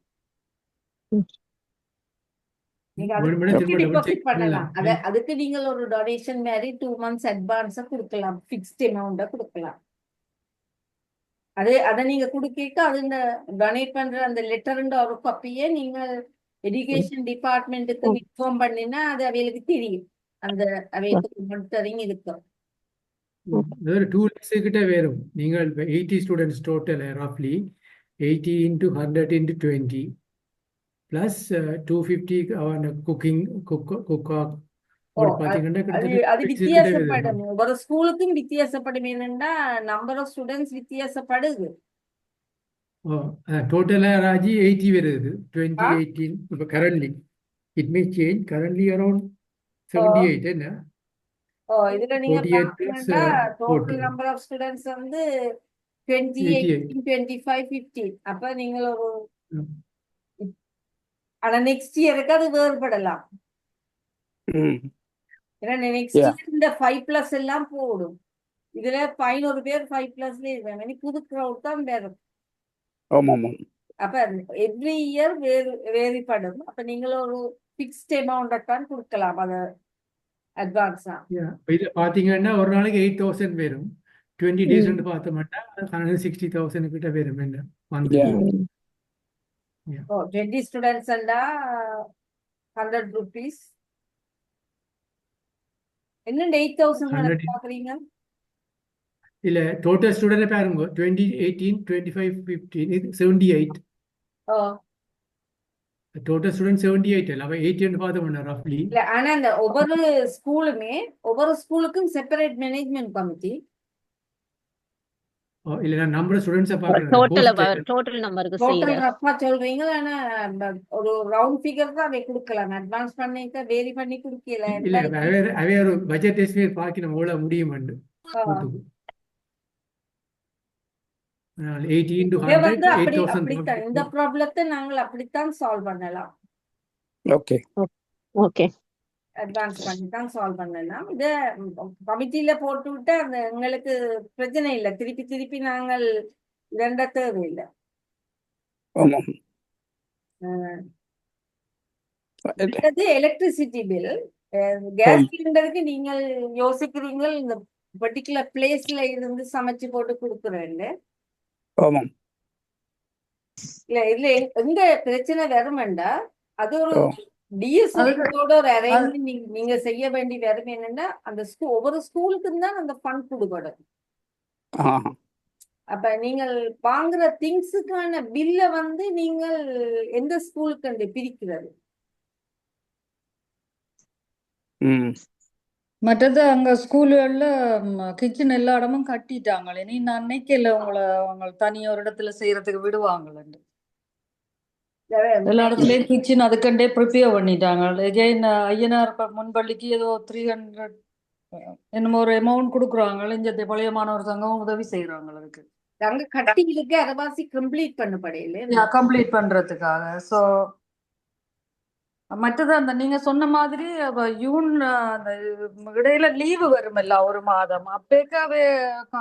நீங்க அதுக்கு டிபாசிட் பண்ணலாம். அதுக்கு நீங்கள் ஒரு டொனேஷன் மாதிரி 2 months அட்வான்ஸா கொடுக்கலாம். பிக்ஸ்ட் அமௌண்ட்டா கொடுக்கலாம். அதை நீங்க குடுக்க அது இந்த டொனேட் பண்ற அந்த லெட்டர்ன்ற ஒரு காப்பியை நீங்க எஜுகேஷன் டிபார்ட்மெண்ட்டுக்கு இன்ஃபார்ம் பண்ணினா அது அவைகளுக்கு தெரியும். அந்த அவைகளுக்கு மானிட்டரிங் இருக்கும். ஒரு 2 lakhs கிட்ட வரும். நீங்கள் 80 ஸ்டூடெண்ட்ஸ் டோட்டல் ரஃப்லி 80 into 100 into 20 plus 250 குக்கிங் அது வித்தியாசப்படும். ஒவ்வொரு ஸ்கூலுக்கும் வித்தியாசப்படும். என்னன்னா நம்பர் ஆஃப் ஸ்டூடெண்ட்ஸ் வித்தியாசப்படுது. டோட்டலா ராஜி 80 வருது. 2018 இப்போ currently it may change. Currently around 78 என்ன? இதுல நீங்க பாத்தீங்கன்னா டோட்டல் நம்பர் ஆஃப் ஸ்டூடெண்ட்ஸ் வந்து 2018 25 15. அப்ப நீங்க ஒரு ஆனா நெக்ஸ்ட் இயருக்கு அது வேறுபடலாம். ஏன்னா நெக்ஸ்ட் Yeah. இயர் இந்த 5+ எல்லாம் போடும். இதுல 11 பேர் 5+ல இருக்காங்க. இனி புது க்ரௌட் தான் வரும். ஆமாம். அப்ப எவ்ரி இயர் வேறுபடும். அப்ப நீங்கள் ஒரு ஃபிக்ஸ்ட் அமௌண்ட் தான் கொடுக்கலாம் அதை அட்வான்ஸா. இது பார்த்தீங்கன்னா ஒரு நாளைக்கு 8,000 வரும். 20 ம். டேஸ் பார்த்தோம்னா 160,000 கிட்ட வரும் என்ன மந்த்லி. Yeah. ம். 20 ஸ்டூடெண்ட்ஸ் 100 rupees. என்ன 8,000 100 பாக்குறீங்க? இல்ல டோட்டல் ஸ்டூடெண்ட் பாருங்க 20, 18, 25, 15 இது 78. ஓ டோட்டல் ஸ்டூடெண்ட் 78 இல்ல. அப்ப 80 பார்த்தோம்னா ரஃப்லி. இல்ல ஆனா இந்த ஒவ்வொரு ஸ்கூலுக்கும் செப்பரேட் மேனேஜ்மெண்ட் கமிட்டி. இல்ல நான் நம்பர் ஸ்டூடெண்ட்ஸை டோட்டல் நம்பருக்கு டோட்டல் செய்யற ரஃபா சொல்றீங்க. ஆனா ஒரு ரவுண்ட் ஃபிகர் தான் அதை கொடுக்கலாம். அட்வான்ஸ் பண்ணிக்க வேரி பண்ணி கொடுக்கல. இல்ல அவே ஒரு பட்ஜெட் எஸ்டிமேட் பாக்கி நம்ம எவ்வளவு முடியும் 18 to 100 8,000 அப்படித்தான் இந்த ப்ராப்ளத்தை நாங்கள் அப்படித்தான் சால்வ் பண்ணலாம். Okay. ஓகே. அட்வான்ஸ் பண்ணி தான் சால்வ் பண்ணலாம். இத கமிட்டியில போட்டு விட்டா அந்த எங்களுக்கு பிரச்சனை இல்லை. திருப்பி நாங்கள் இரண்ட தேவையில்லை. ஆமாம். எலக்ட்ரிசிட்டி பில், கேஸ் சிலிண்டருக்கு நீங்கள் யோசிக்கிறீங்க இந்த பர்டிகுலர் பிளேஸ்ல இருந்து சமைச்சு போட்டு கொடுக்குறேன். ஆமாம். இல்ல இதுல எங்க பிரச்சனை வருமெண்டா அது ஒரு டிஎஸ்ஓட ஒரு அரேஞ்ச்மெண்ட் நீங்க செய்ய வேண்டிய வரும். என்னன்னா அந்த ஒவ்வொரு ஸ்கூலுக்கும் தான் அந்த ஃபண்ட் கொடுக்கணும். அப்ப நீங்கள் வாங்குற திங்ஸுக்கான பில்ல நீங்கள் எந்த ஸ்கூலுக்கு பிரிக்கிறது. மற்றது அங்க ஸ்கூல்கள்ல கிச்சன் எல்லா இடமும் கட்டிட்டாங்களே. நீ நான் நினைக்கல அவங்க தனியா ஒரு இடத்துல செய்யறதுக்கு விடுவாங்கன்னு. எல்லா இடத்துலயும் கிச்சன் அதுக்கண்டே ப்ரிப்பேர் பண்ணிட்டாங்க. எகைன் ஐயனார் முன்பள்ளிக்கு ஏதோ 300 என்னமோ ஒரு அமௌண்ட் கொடுக்குறாங்க. இங்க பழைய மாணவர் சங்கம் உதவி செய்யறாங்க அதுக்கு. அங்க கட்டிங்களுக்கு அரவாசி கம்ப்ளீட் பண்ணப்படையில கம்ப்ளீட் பண்றதுக்காக. ஸோ மற்றது அந்த நீங்க சொன்ன மாதிரி அந்த இடையில லீவு வருமில்ல ஒரு மாதம், அப்பேக்காவே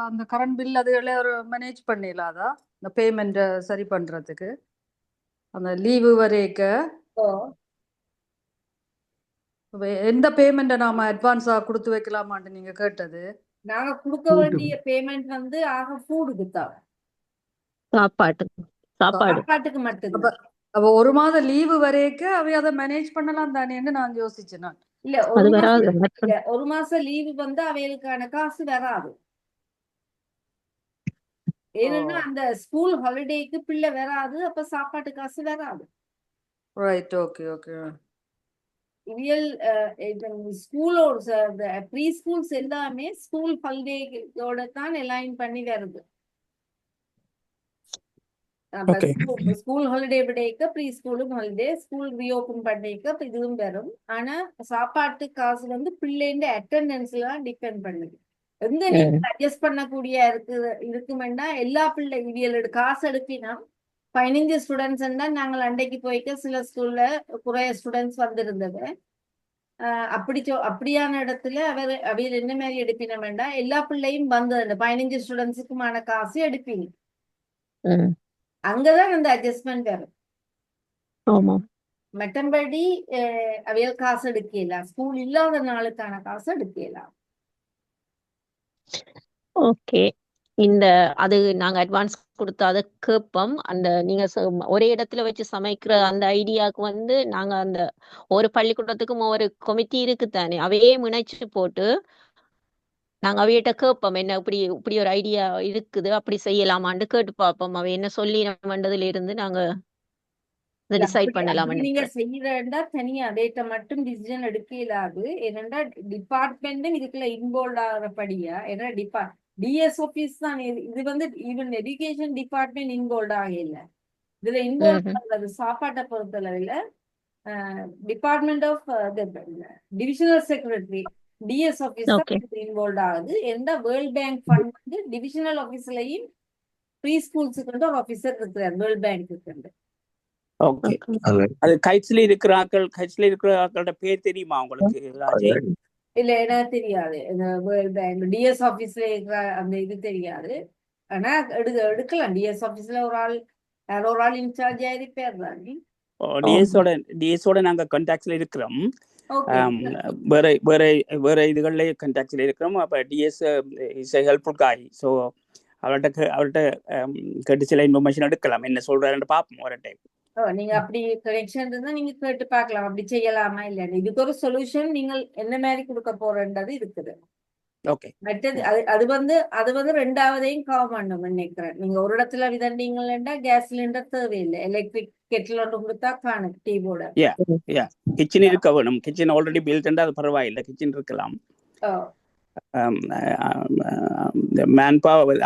அந்த கரண்ட் பில் அதுகளே ஒரு மேனேஜ் பண்ணிடலாதா இந்த பேமெண்ட் சரி பண்றதுக்கு அந்த லீவு வரைக்க எந்த பேமெண்ட்டை நாம அட்வான்ஸா கொடுத்து வைக்கலாமான்னு நீங்க கேட்டது. நாங்க கொடுக்க வேண்டிய பேமெண்ட் ஆக ஃபுட்டுக்கு தான், சாப்பாட்டுக்கு மட்டும். அப்ப ஒரு மாதம் லீவு வரைக்க அவை அதை மேனேஜ் பண்ணலாம் தானேன்னு நான் யோசிச்சேன். நான் இல்ல ஒரு மாசம் லீவு அவைகளுக்கான காசு வராது. ஏன்னா அந்த ஸ்கூல் ஹாலிடேக்கு பிள்ளை வராது, அப்ப சாப்பாட்டு காசு வராது. ரைட். Okay okay. இவியல் ஸ்கூலோட ப்ரீ ஸ்கூல்ஸ் எல்லாமே ஸ்கூல் ஹாலிடேயோட தான் அலைன் பண்ணி வருது. ஸ்கூல் ஹாலிடே விடைக்க ப்ரீ ஸ்கூலும் ஹாலிடே, ஸ்கூல் ரீஓபன் பண்ணிக்க இதுவும் வரும். ஆனா சாப்பாட்டு காசு பிள்ளைங்க அட்டெண்டன்ஸ்ல டிபெண்ட் பண்ணுது. எங்க நீங்க அட்ஜஸ்ட் பண்ணக்கூடிய இருக்குமெண்டா எல்லா பிள்ளை இவியலோட காசு எடுப்பினா 15 ஸ்டூடெண்ட்ஸ் நாங்கள் அன்றைக்கு போய்க்க சில ஸ்கூல்ல குறைய ஸ்டூடெண்ட்ஸ் வந்திருந்தது. அப்படியான இடத்துல அவையில் என்ன மாதிரி எடுப்பின வேண்டாம், எல்லா பிள்ளையும் வந்தது 15 ஸ்டூடெண்ட்ஸுக்குமான காசு எடுப்பீங்க. அங்கதான் அந்த அட்ஜஸ்ட்மெண்ட் வரும். மற்றபடி அவையில் காசு எடுக்கலாம், ஸ்கூல் இல்லாத நாளுக்கான காசு எடுக்கலாம். ஓகே. அது நாங்க அட்வான்ஸ் கொடுத்து அதை கேட்போம். அந்த நீங்க ஒரே இடத்துல வச்சு சமைக்கிற அந்த ஐடியாவுக்கு நாங்க அந்த ஒரு பள்ளிக்கூடத்துக்கும் ஒரு கமிட்டி இருக்குத்தானே, அவையே முனைச்சு போட்டு நாங்க அவையிட்ட கேட்போம். என்ன இப்படி ஒரு ஐடியா இருக்குது, அப்படி செய்யலாமான்னு கேட்டு பார்ப்போம். அவை என்ன சொல்லி நம்மண்டதுல இருந்து நாங்க டிசைட் பண்ணலாம். நீங்க செய்யறா தனியா அதேட்ட மட்டும் டிசிஷன் எடுக்க இல்லாது. ஏன்னா டிபார்ட்மெண்ட்டும் இதுக்குள்ள இன்வால்வ் ஆகிறபடியா, ஏன்னா டிஎஸ் ஆபீஸ் தான் இது ஈவன் எஜுகேஷன் டிபார்ட்மெண்ட் இன்வால்வ் ஆக இல்லை. இதுல இன்வால்வ் ஆகுறது சாப்பாட்டை பொறுத்தளவுல department of divisional secretary DS office தான் இன்வால்வ் ஆகுது. எந்த வேர்ல்ட் பேங்க் ஃபண்ட் டிவிஷனல் ஆபீஸ்லயும் ப்ரீ ஸ்கூல்ஸுக்கு ஒரு ஆபீசர் இருக்கிறார் வேர்ல்ட் பேங்க்கு. ஓகே. அது கைட்ஸ்ல இருக்கிற ஆட்களோட பேர் தெரியுமா உங்களுக்கு ராஜி? இல்ல எனக்கு தெரியாது. இந்த வேர்ல்ட் பேங்க் டிஎஸ் ஆபீஸ்ல இருக்கிற அந்த இது தெரியாது. ஆனா எடுக்கலாம். டிஎஸ் ஆபீஸ்ல ஒரு ஆள் யாரோ ஒரு ஆள் இன்சார்ஜ் ஆயிருப்பார் தானே. டிஎஸோட நாங்க கான்டாக்ட்ல இருக்கிறோம். ஓகே. வேற வேற வேற இதுகள்ல கான்டாக்ட்ல இருக்கிறோம். அப்ப டிஎஸ் இஸ் எ ஹெல்ப்ஃபுல் காய். ஸோ அவர்கிட்ட கேட்டு சில இன்ஃபர்மேஷன் எடுக்கலாம். என்ன சொல்றாருன்னு பார்ப்போம் ஒரு டைம். நீங்க அப்படி கனெக்ஷன் இருந்தா நீங்க கேட்டு பார்க்கலாம், அப்படி செய்யலாமா இல்லைன்னு. இதுக்கு ஒரு சொல்யூஷன் நீங்கள் என்ன மாதிரி கொடுக்க போறன்றது இருக்குது. ஓகே. மற்றது அது வந்து ரெண்டாவதையும் கவர் பண்ணும் நினைக்கிறேன். நீங்க ஒரு இடத்துல விதண்டீங்கன்னா கேஸ் சிலிண்டர் தேவையில்லை, எலக்ட்ரிக் கெட்டில் ஒன்று கொடுத்தா காணும் டீ போட. கிச்சன் இருக்க வேணும். கிச்சன் ஆல்ரெடி பில்ட், அது பரவாயில்லை, கிச்சன் இருக்கலாம். மேன் பவர்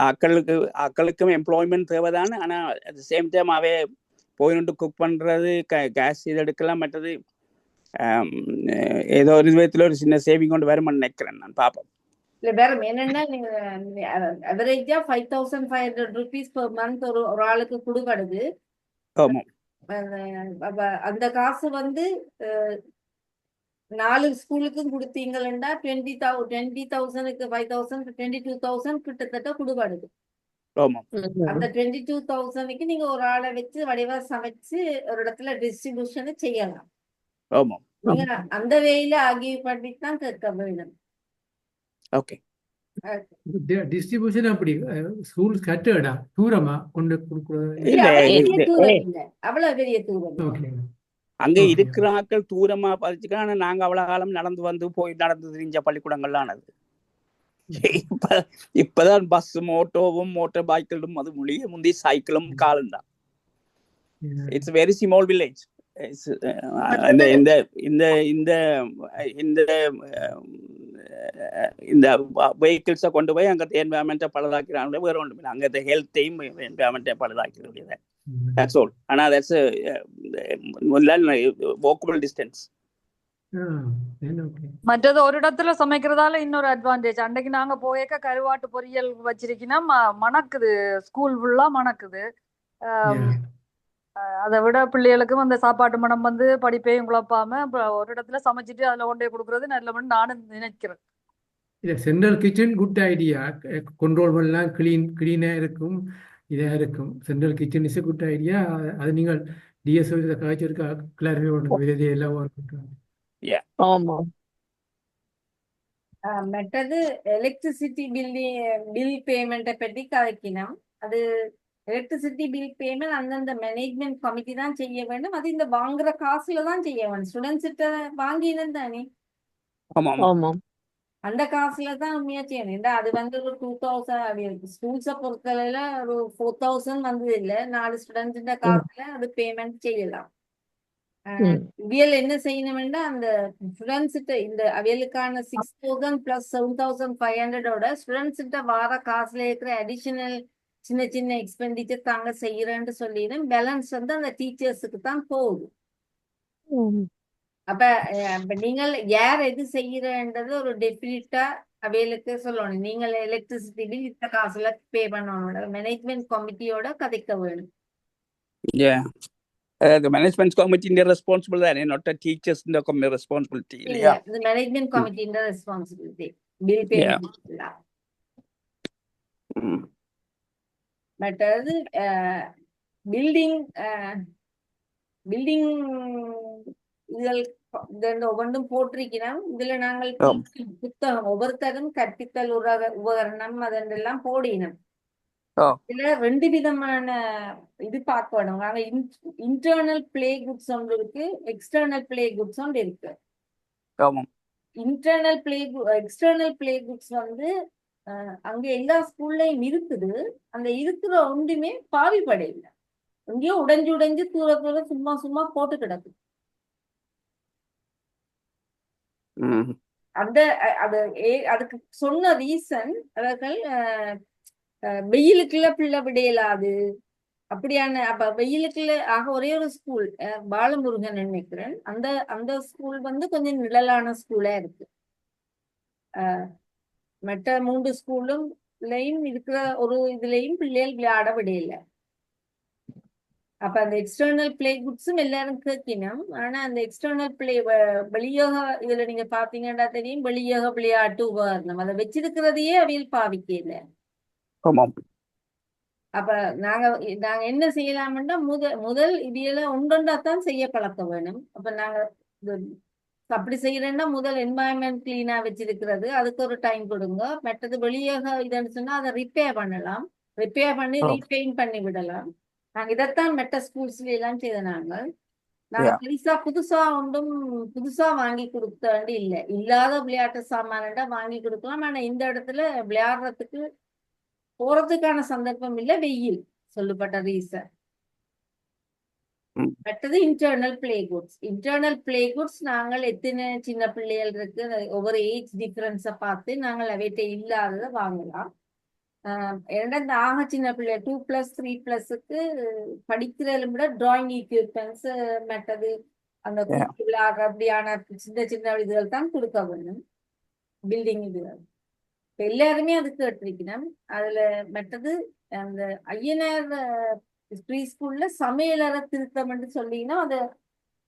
ஆக்களுக்கும் எம்ப்ளாய்மெண்ட் தேவைதானே. ஆனா அட் த சேம் டைம் அவே போயிட்டு குக் பண்றது, கேஸ் இது எடுக்கலாம். மற்றது ஏதோ ஒரு விதத்துல ஒரு சின்ன சேவிங் கொண்டு வருமானு நினைக்கிறேன் நான். பார்ப்போம். இல்ல வேற என்னன்னா, நீங்க அவரேஜா 5500 rupees per month ஒரு ஆளுக்கு கொடுக்கறது. அந்த காசு வந்து 4 ஸ்கூலுக்கும் கொடுத்தீங்கன்னா 20,000க்கு 5,000 22,000 கிட்டத்தட்ட கொடுக்கறது. அந்த 22,000க்கு நீங்க ஒரு ஆளை வச்சு வடிவா சமைச்சு ஒரு இடத்துல டிஸ்ட்ரிபியூஷன் செய்யலாம். நீங்க அந்த வேயில ஆகிய பண்ணித்தான் கேட்க வேணும். ஓகே. டிஸ்ட்ரிபியூஷன் அப்படி ஸ்கூல் கட்டடா தூரமா கொண்டு கொடுக்குறது? அவ்வளவு பெரிய தூரம் அங்க இருக்கிற ஆட்கள் தூரமா பதிச்சுக்கலாம். ஆனா நாங்க அவ்வளவு காலம் நடந்து வந்து போய் நடந்து தெரிஞ்ச பள்ளிக்கூடங்கள்லாம் அது. இப்பதான் பஸ்ஸும் ஓட்டோவும் மோட்டார் பைக்கிலும் அது முடிய முந்தி சைக்கிளும் காலும் தான். It's very small village. இந்த வெஹிக்கிள்ஸை கொண்டு போய் அங்கே என்வயர்மெண்ட்டை பழுதாக்கிறாங்க. வேற ஒன்றும் அங்கே ஹெல்த்தையும் என்வயர்மெண்ட்டை பழுதாக்கிறது. That's all. ஆனா that's walkable distance. மற்றது ஒரு இடத்துல சமைக்கிறதால இன்னொரு அட்வான்டேஜ். அன்னைக்கு நாங்க போயக்க கருவாட்டு பொரியல் வச்சிருக்கீங்கன்னா மணக்குது, ஸ்கூல் ஃபுல்லா மணக்குது. அதை விட பிள்ளைகளுக்கும் அந்த சாப்பாட்டு மனம் வந்து படிப்பையும் குழப்பாம ஒரு இடத்துல சமைச்சிட்டு அதுல கொண்டே கொடுக்கறது நல்ல நானும் நினைக்கிறேன். Central kitchen good idea. Control பண்ணலாம், கிளீனா இருக்கும், இதா இருக்கும். Central kitchen is good idea. அது நீங்கள் டிஎஸ் காய்ச்சிருக்கா கிளாரிஃபை பண்ணுங்க. எல்லாம் மற்றது எலக்ட்ரிசிட்டி பில் பேமெண்ட்டை பற்றி கதைக்கினோம். அது எலக்ட்ரிசிட்டி பில் பேமெண்ட் அந்தந்த மேனேஜ்மெண்ட் கமிட்டி தான் செய்ய வேண்டும். அது இந்த வாங்குற காசுல தான் செய்ய வேண்டும். ஸ்டூடெண்ட்ஸ் கிட்ட வாங்கினது தானே, அந்த காசுல தான் உண்மையா செய்யணும். அது வந்து ஒரு 2,000 ஸ்கூல்ஸை பொறுத்தவரையில ஒரு 4,000 வந்தது இல்லை. 4 ஸ்டூடெண்ட்ஸ் காசுல அது பேமெண்ட் செய்யலாம். இவியல் என்ன செய்யணும்னா அந்த ஸ்டூடெண்ட்ஸ் கிட்ட இந்த அவியலுக்கான 6,000 + 7,500 ஸ்டூடெண்ட்ஸ் கிட்ட வார காசுல இருக்கிற அடிஷனல் சின்ன சின்ன எக்ஸ்பெண்டிச்சர் தாங்க செய்யறேன்னு சொல்லிடும். பேலன்ஸ் வந்து அந்த டீச்சர்ஸுக்கு தான் போகுது. அப்ப நீங்கள் யார் எது செய்யறன்றது ஒரு டெஃபினிட்டா அவைகளுக்கு சொல்லணும். நீங்கள் எலக்ட்ரிசிட்டி பில் இந்த காசுல பே பண்ணணும். மேனேஜ்மெண்ட் கமிட்டியோட கதைக்க வேணும். The management committee is responsible, not the teachers responsibility. The management committee is responsibility. Bill payment. But building இதில் ஒவ்வொன்றும் போட்டிருக்கிறோம். இதுல நாங்கள் புத்தகம் ஒவ்வொருத்தரும் கற்பித்தல் உபகரணம் அதெல்லாம் போடினோம். இதுல 2 விதமான இது பார்க்கணும். நாங்க இன்டர்னல் பிளே குட்ஸ் ஒன்று இருக்கு, எக்ஸ்டர்னல் பிளே குட்ஸ் ஒன்று இருக்கு. எக்ஸ்டர்னல் பிளே குட்ஸ் வந்து அங்க எல்லா ஸ்கூல்லையும் இருக்குது. அந்த இருக்கிற ஒன்றுமே பாவிப்படையில, எங்கேயோ உடைஞ்சு தூர சும்மா போட்டு கிடக்கு. அதுக்கு சொன்ன ரீசன் அவர்கள் வெயிலுக்குள்ள பிள்ளை விடையலாது அப்படியான. அப்ப வெயிலுக்குள்ள ஒரே ஒரு ஸ்கூல் பாலமுருகன் நினைக்கிறேன். அந்த ஸ்கூல் வந்து கொஞ்சம் நிழலான ஸ்கூலா இருக்கு. மற்ற 3 ஸ்கூலும் இருக்கிற ஒரு இதுலயும் பிள்ளைகள் விளையாட விடையில. அப்ப அந்த எக்ஸ்டர்னல் பிளே குட்ஸும் எல்லாரும் கேட்கணும். ஆனா அந்த எக்ஸ்டர்னல் பிளே வெளியோக இதுல நீங்க பாத்தீங்கன்னா தெரியும், வெளியோக விளையாட்டு உபகரணம் அதை வச்சிருக்கிறதையே அவையில் பாவிக்கல. ஆமாம். அப்ப நாங்க நாங்க என்ன செய்யலாம்னா முதல் இதையெல்லாம் ஒன்றொன்றாத்தான் செய்ய பழக்க வேணும். அப்ப நாங்க அப்படி செய்யறேன்னா முதல் என்வாயன்மெண்ட் கிளீனா வச்சிருக்கிறது, அதுக்கு ஒரு டைம் கொடுங்க. மற்றது வெளியாக இதுன்னு சொன்னா அதை ரிப்பேர் பண்ணலாம், ரிப்பேர் பண்ணி ரீபெயிண்ட் பண்ணி விடலாம். நாங்க இதைத்தான் மெட்ட ஸ்கூல்ஸ்ல எல்லாம் செய்த நாங்க பெருசா புதுசா வாங்கி கொடுத்தாண்டு இல்ல, இல்லாத விளையாட்டு சாமான்டா வாங்கி கொடுக்கலாம். ஆனா இந்த இடத்துல விளையாடுறதுக்கு போறதுக்கான சந்தர்ப்பம் இல்ல, வெயில் சொல்லப்பட்ட ரீசன். மற்றது இன்டர்னல் பிளே குட்ஸ் நாங்கள் எத்தனை சின்ன பிள்ளைகள் இருக்கு, ஒவ்வொரு ஏஜ் டிஃபரன்ஸை பார்த்து நாங்கள் அவைகிட்ட இல்லாததை வாங்கலாம். இந்த ஆக சின்ன பிள்ளை 2+, 3+க்கு படிக்கிறத விட டிராயிங் எக்யூப்மெண்ட்ஸ் மற்றது அந்த விளையாடுற அப்படியான சின்ன சின்ன இதுகள் தான் கொடுக்க வேணும், பில்டிங் இதுகள். எல்லாருமே அது கேட்டிருக்கணும். அதுல மற்றது அந்த ஐயனார் ப்ரீ ஸ்கூல்ல சமையலற திருத்தம் சொல்லிங்கன்னா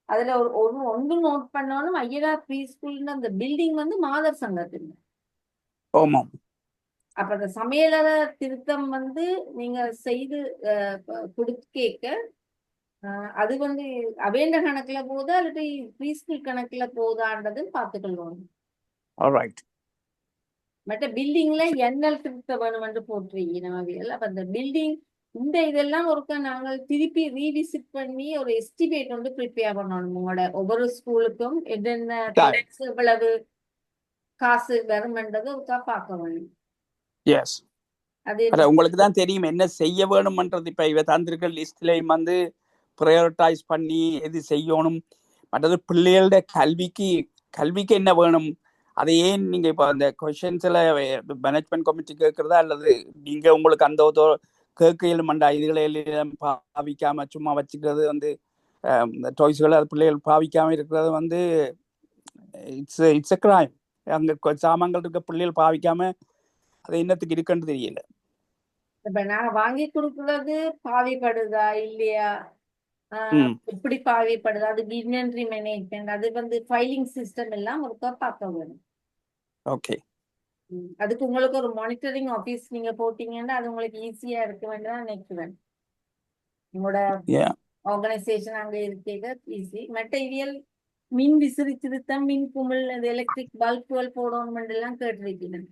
அதுல ஒன்று நோட் பண்ணணும். ஐயனார் ப்ரீ ஸ்கூல்னு அந்த பில்டிங் மாதர் சங்கத்தில். அப்ப அந்த சமையலற திருத்தம் நீங்க செய்து கொடுத்து கேட்க அது அவேண்ட கணக்குல போதா அல்லது ப்ரீ ஸ்கூல் கணக்குல போதான்றது பார்த்துக்கொள்வோம். மற்ற பில்டிங்ல எண்ணல் திருத்த வேணும் என்று போட்டிருக்கீங்க. அப்ப அந்த பில்டிங் இந்த இதெல்லாம் ஒருக்கா நாங்கள் திருப்பி ரீவிசிட் பண்ணி ஒரு எஸ்டிமேட் ப்ரிப்பேர் பண்ணணும். உங்களோட ஒவ்வொரு ஸ்கூலுக்கும் என்னென்ன எவ்வளவு காசு வரும்ன்றது ஒருக்கா பார்க்க வேணும். உங்களுக்கு தான் தெரியும் என்ன செய்ய வேணும்ன்றது. இப்ப இவ தந்திருக்க லிஸ்ட்லயும் ப்ரையாரிட்டைஸ் பண்ணி எது செய்யணும், மற்றது பிள்ளைகளோட கல்விக்கு என்ன வேணும், அதை ஏன் நீங்க இப்ப அந்த கொஸ்டின்ஸ்ல மேனேஜ்மெண்ட் கமிட்டி கேட்கறதா அல்லது நீங்க உங்களுக்கு அந்த கேட்கையில் மண்டா இதுகளை பாவிக்காம சும்மா வச்சுக்கிறது டாய்ஸ்களை பிள்ளைகள் பாவிக்காம இருக்கிறது இட்ஸ் எ கிரைம். அங்க சாமான்கள் இருக்க பிள்ளைகள் பாவிக்காம அது என்னத்துக்கு இருக்குன்னு தெரியல. இப்ப நாங்க வாங்கி கொடுக்கறது பாவிப்படுதா இல்லையா, எப்படி பாவிப்படுது, அது இன்வென்டரி மேனேஜ்மெண்ட், அது ஃபைலிங் சிஸ்டம் எல்லாம் ஒருக்கா பார்க்க வேணும். ஓகே, அதுக்கு உங்களுக்கு ஒரு மானிட்டரிங் ஆபீஸ் நீங்க போட்டீங்கன்னா அது உங்களுக்கு ஈஸியா இருக்க வேண்டாம் நினைக்கிறேன். உங்களோட ஆர்கனைசேஷன் அங்க இருக்கிறது ஈஸி. மெட்டீரியல் மின் விசிறி திருத்தம், மின் குமிழ், எலக்ட்ரிக் பல்புகள் போடணும் எல்லாம் கேட்டிருக்கிறேன்.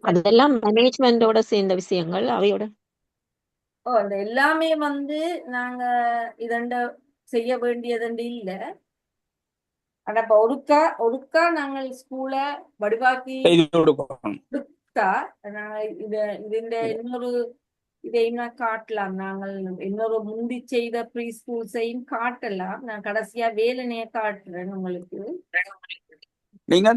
அதெல்லாம் மேனேஜ்மெண்டோட சேர்ந்த விஷயங்கள் அவையோட. அந்த எல்லாமே நாங்க இதண்ட செய்ய வேண்டியது இல்ல. ஆனா இப்ப ஒருக்கா நாங்கள் ஸ்கூல வடிவாக்கி கொடுத்தா இதுண்ட இன்னொரு இதையும் காட்டலாம். நாங்கள் இன்னொரு முந்தி செய்த ப்ரீ ஸ்கூல்ஸையும் காட்டலாம். நான் கடைசியா வேலனைய காட்டுறேன் உங்களுக்கு. நீங்க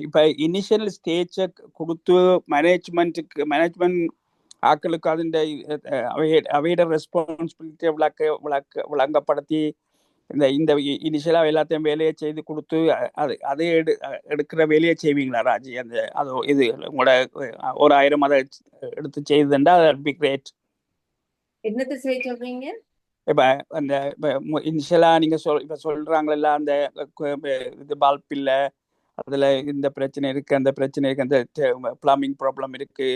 இப்ப இனிஷியல் ஸ்டேஜ கொடுத்து மேனேஜ்மெண்ட் ஆக்களுக்கு அதிண்ட அவையோட ரெஸ்பான்சிபிலிட்டியை விளங்கப்படுத்தி இந்த இனிஷியலா எல்லாத்தையும் வேலையை செய்து கொடுத்து அதை எடுக்கிற வேலையை செய்வீங்களா ராஜி? இது உங்களோட 1000 அதை எடுத்து செய்துண்டா பி கிரேட். என்னத்தை செய்ய சொல்றீங்க? இப்ப அந்த இனிஷியலா நீங்க இப்ப சொல்றாங்களா அந்த இது பல்ப் இல்ல, அதுல இந்த பிரச்சனை இருக்கு, அந்த பிரச்சனை இருக்கு, அந்த பிளம்பிங் ப்ராப்ளம் இருக்கு,